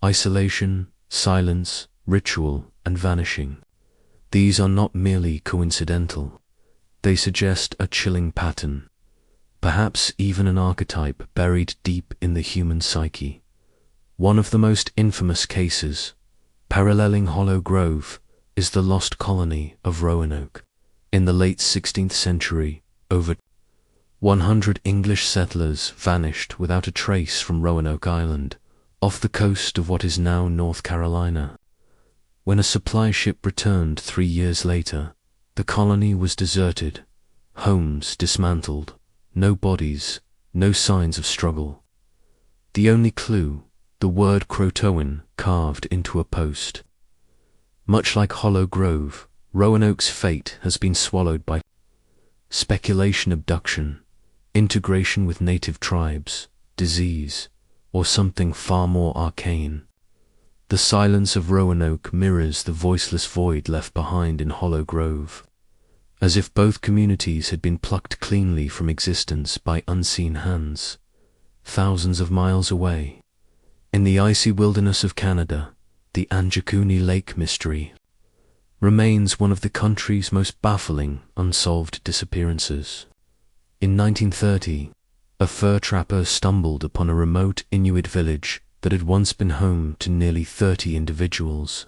isolation, silence, ritual, and vanishing. These are not merely coincidental. They suggest a chilling pattern, perhaps even an archetype buried deep in the human psyche. One of the most infamous cases, paralleling Hollow Grove, is the lost colony of Roanoke. In the late 16th century, over 100 English settlers vanished without a trace from Roanoke Island, off the coast of what is now North Carolina. When a supply ship returned 3 years later, the colony was deserted, homes dismantled, no bodies, no signs of struggle. The only clue, the word Croatoan carved into a post. Much like Hollow Grove, Roanoke's fate has been swallowed by speculation, abduction, integration with native tribes, disease, or something far more arcane. The silence of Roanoke mirrors the voiceless void left behind in Hollow Grove, as if both communities had been plucked cleanly from existence by unseen hands. Thousands of miles away, in the icy wilderness of Canada, the Anjakuni Lake mystery remains one of the country's most baffling unsolved disappearances. In 1930, a fur trapper stumbled upon a remote Inuit village that had once been home to nearly 30 individuals.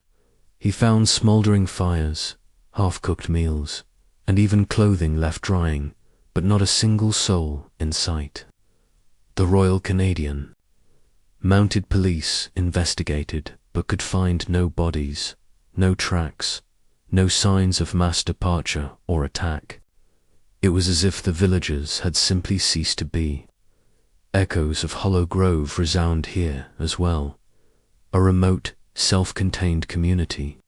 He found smoldering fires, half-cooked meals, and even clothing left drying, but not a single soul in sight. The Royal Canadian Mounted Police investigated, but could find no bodies, no tracks, no signs of mass departure or attack. It was as if the villagers had simply ceased to be. Echoes of Hollow Grove resound here as well, a remote, self-contained community,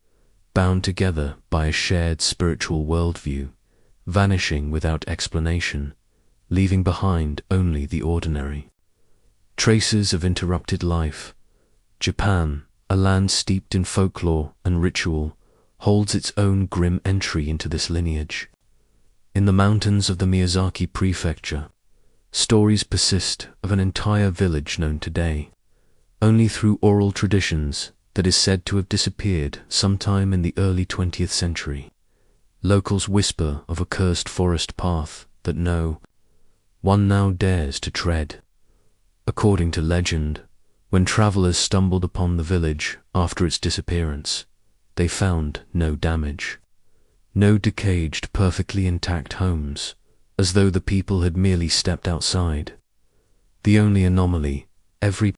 bound together by a shared spiritual worldview, vanishing without explanation, leaving behind only the ordinary. Traces of interrupted life. Japan, a land steeped in folklore and ritual, holds its own grim entry into this lineage. In the mountains of the Miyazaki prefecture, stories persist of an entire village known today only through oral traditions that is said to have disappeared sometime in the early 20th century. Locals whisper of a cursed forest path that no one now dares to tread. According to legend, when travelers stumbled upon the village after its disappearance, they found no damage, no decayed, perfectly intact homes, as though the people had merely stepped outside. The only anomaly, every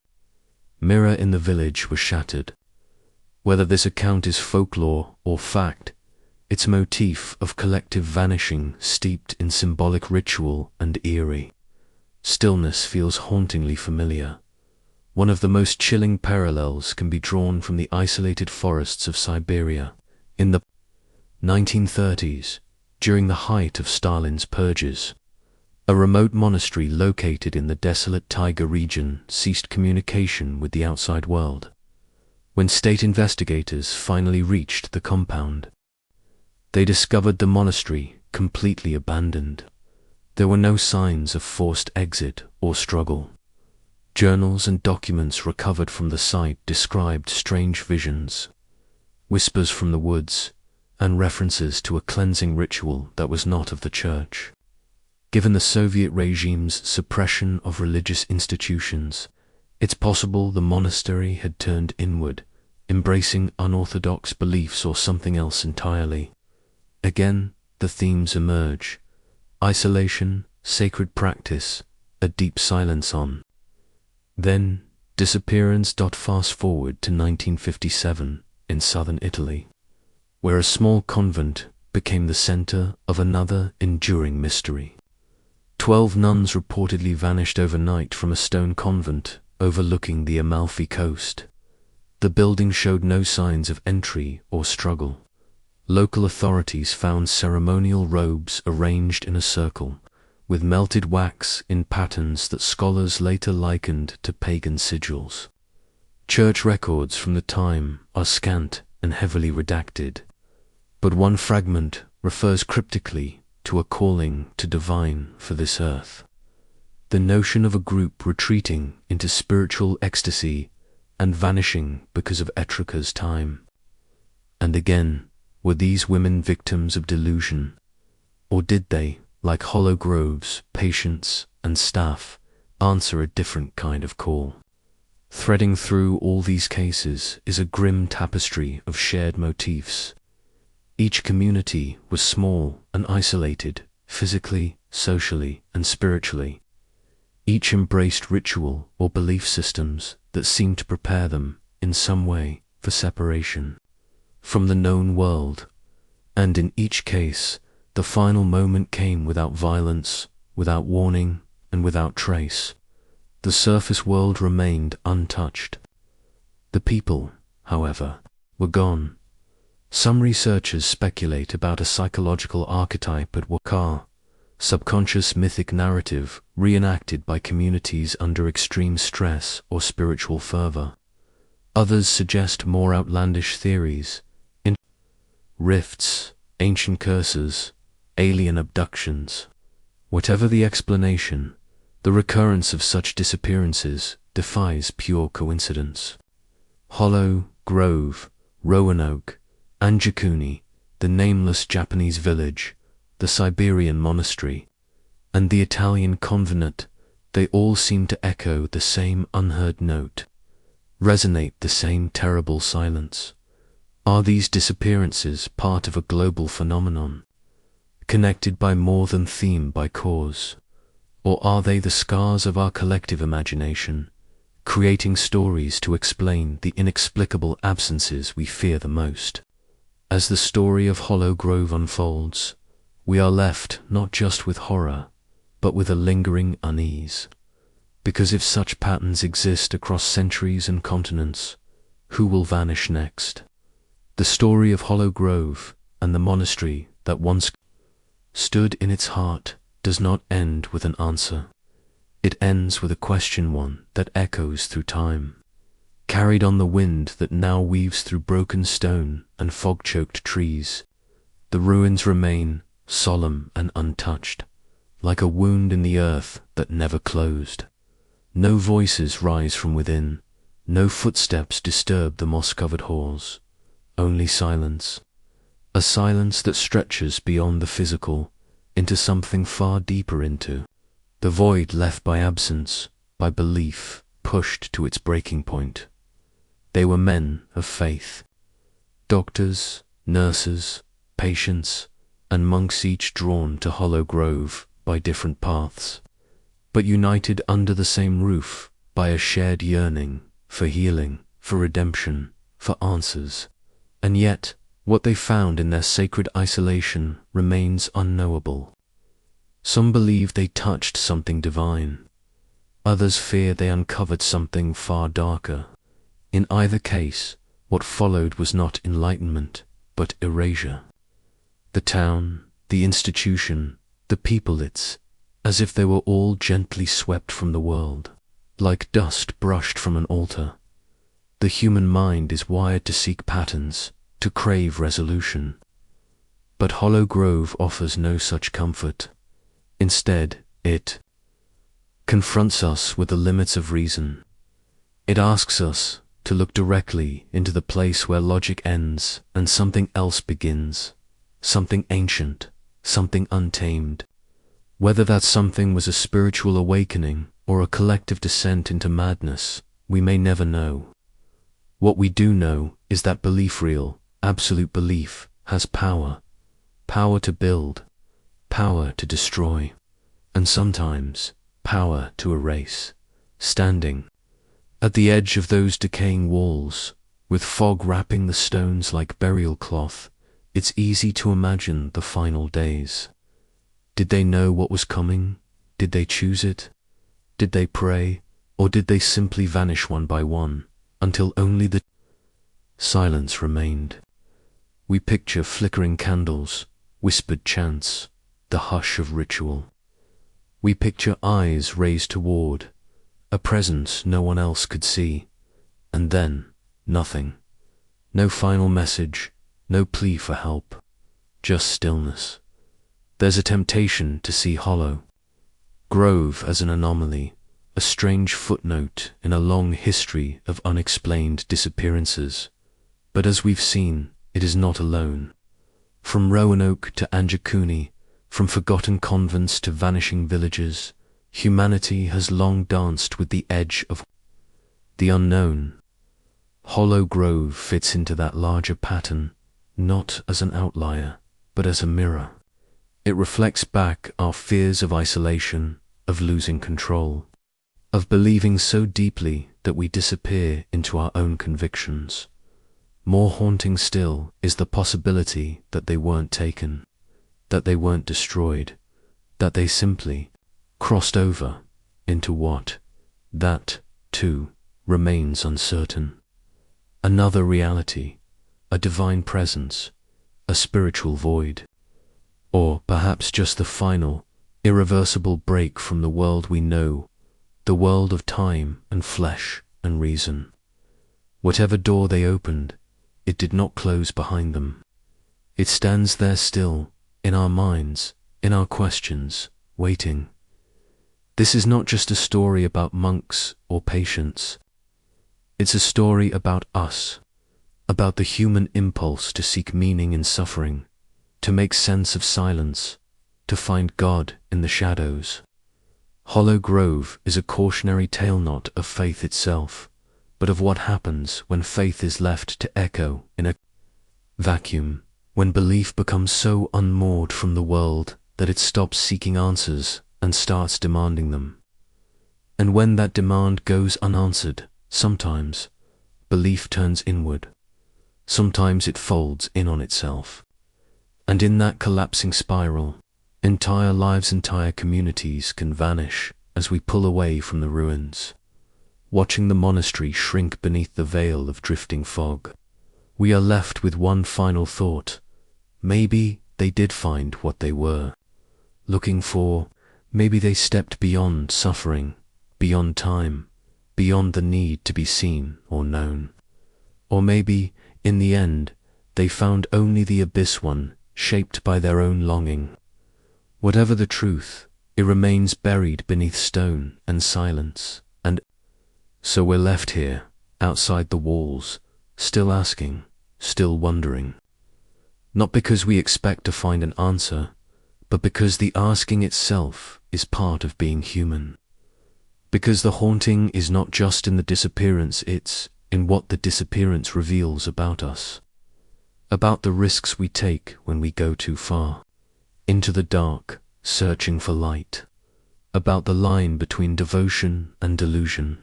mirror in the village was shattered. Whether this account is folklore or fact, its motif of collective vanishing steeped in symbolic ritual and eerie stillness feels hauntingly familiar. One of the most chilling parallels can be drawn from the isolated forests of Siberia in the 1930s, during the height of Stalin's purges. A remote monastery located in the desolate taiga region ceased communication with the outside world. When state investigators finally reached the compound, they discovered the monastery completely abandoned. There were no signs of forced exit or struggle. Journals and documents recovered from the site described strange visions, whispers from the woods, and references to a cleansing ritual that was not of the church. Given the Soviet regime's suppression of religious institutions, it's possible the monastery had turned inward, embracing unorthodox beliefs or something else entirely. Again, the themes emerge: isolation, sacred practice, a deep silence on. Then, disappearance. Fast forward to 1957 in southern Italy, where a small convent became the center of another enduring mystery. 12 nuns reportedly vanished overnight from a stone convent overlooking the Amalfi coast. The building showed no signs of entry or struggle. Local authorities found ceremonial robes arranged in a circle, with melted wax in patterns that scholars later likened to pagan sigils. Church records from the time are scant and heavily redacted, but one fragment refers cryptically to a calling to divine for this earth. The notion of a group retreating into spiritual ecstasy and vanishing because of Etrika's time. And again, were these women victims of delusion? Or did they, like hollow groves, patience, and staff, answer a different kind of call? Threading through all these cases is a grim tapestry of shared motifs. Each community was small and isolated, physically, socially, and spiritually. Each embraced ritual or belief systems that seemed to prepare them, in some way, for separation from the known world. And in each case, the final moment came without violence, without warning, and without trace. The surface world remained untouched. The people, however, were gone. Some researchers speculate about a psychological archetype at work, subconscious mythic narrative reenacted by communities under extreme stress or spiritual fervor. Others suggest more outlandish theories: rifts, ancient curses, alien abductions. Whatever the explanation, the recurrence of such disappearances defies pure coincidence. Hollow, Grove, Roanoke, Anjakuni, the nameless Japanese village, the Siberian monastery, and the Italian convent, they all seem to echo the same unheard note, resonate the same terrible silence. Are these disappearances part of a global phenomenon, connected by more than theme by cause? Or are they the scars of our collective imagination, creating stories to explain the inexplicable absences we fear the most? As the story of Hollow Grove unfolds, we are left not just with horror, but with a lingering unease. Because if such patterns exist across centuries and continents, who will vanish next? The story of Hollow Grove and the monastery that once stood in its heart does not end with an answer. It ends with a question, one that echoes through time. carried on the wind that now weaves through broken stone and fog-choked trees. The ruins remain, solemn and untouched, like a wound in the earth that never closed. No voices rise from within, no footsteps disturb the moss-covered halls, only silence. A silence that stretches beyond the physical, into something far deeper, into the void left by absence, by belief pushed to its breaking point. They were men of faith, doctors, nurses, patients, and monks, each drawn to Hollow Grove by different paths, but united under the same roof by a shared yearning for healing, for redemption, for answers. And yet, what they found in their sacred isolation remains unknowable. Some believe they touched something divine. Others fear they uncovered something far darker. In either case, what followed was not enlightenment, but erasure. The town, the institution, the people, it's as if they were all gently swept from the world, like dust brushed from an altar. The human mind is wired to seek patterns, to crave resolution. But Hollow Grove offers no such comfort. Instead, it confronts us with the limits of reason. It asks us to look directly into the place where logic ends and something else begins, something ancient, something untamed. Whether that something was a spiritual awakening or a collective descent into madness, we may never know. What we do know is that belief, real, absolute belief, has power. Power to build, power to destroy, and sometimes power to erase. Standing at the edge of those decaying walls, with fog wrapping the stones like burial cloth, it's easy to imagine the final days. Did they know what was coming? Did they choose it? Did they pray? Or did they simply vanish one by one, until only the silence remained? We picture flickering candles, whispered chants, the hush of ritual. We picture eyes raised toward a presence no one else could see, and then nothing. No final message, no plea for help, just stillness. There's a temptation to see Hollow Grove as an anomaly, a strange footnote in a long history of unexplained disappearances. But as we've seen, it is not alone. From Roanoke to Anjakuni, from forgotten convents to vanishing villages, humanity has long danced with the edge of the unknown. Hollow Grove fits into that larger pattern, not as an outlier, but as a mirror. It reflects back our fears of isolation, of losing control, of believing so deeply that we disappear into our own convictions. More haunting still is the possibility that they weren't taken, that they weren't destroyed, that they simply crossed over into what? That, too, remains uncertain. Another reality, a divine presence, a spiritual void, or perhaps just the final, irreversible break from the world we know, the world of time and flesh and reason. Whatever door they opened, it did not close behind them. It stands there still, in our minds, in our questions, waiting. This is not just a story about monks or patients. It's a story about us, about the human impulse to seek meaning in suffering, to make sense of silence, to find God in the shadows. Hollow Grove is a cautionary tale not of faith itself, but of what happens when faith is left to echo in a vacuum, when belief becomes so unmoored from the world that it stops seeking answers and starts demanding them. And when that demand goes unanswered, sometimes belief turns inward, sometimes it folds in on itself. And in that collapsing spiral, entire lives, entire communities can vanish as we pull away from the ruins. Watching the monastery shrink beneath the veil of drifting fog, we are left with one final thought. Maybe they did find what they were looking for. Maybe they stepped beyond suffering, beyond time, beyond the need to be seen or known. Or maybe, in the end, they found only the abyss one, shaped by their own longing. Whatever the truth, it remains buried beneath stone and silence, and so we're left here, outside the walls, still asking, still wondering. Not because we expect to find an answer, but because the asking itself is part of being human. Because the haunting is not just in the disappearance, it's in what the disappearance reveals about us. About the risks we take when we go too far, into the dark, searching for light. About the line between devotion and delusion.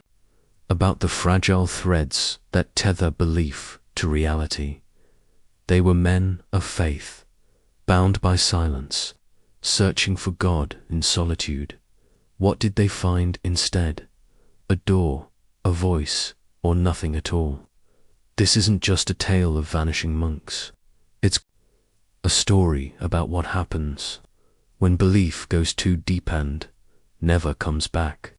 About the fragile threads that tether belief to reality. They were men of faith, bound by silence, searching for God in solitude. What did they find instead? A door, a voice, or nothing at all? This isn't just a tale of vanishing monks. It's a story about what happens when belief goes too deep and never comes back.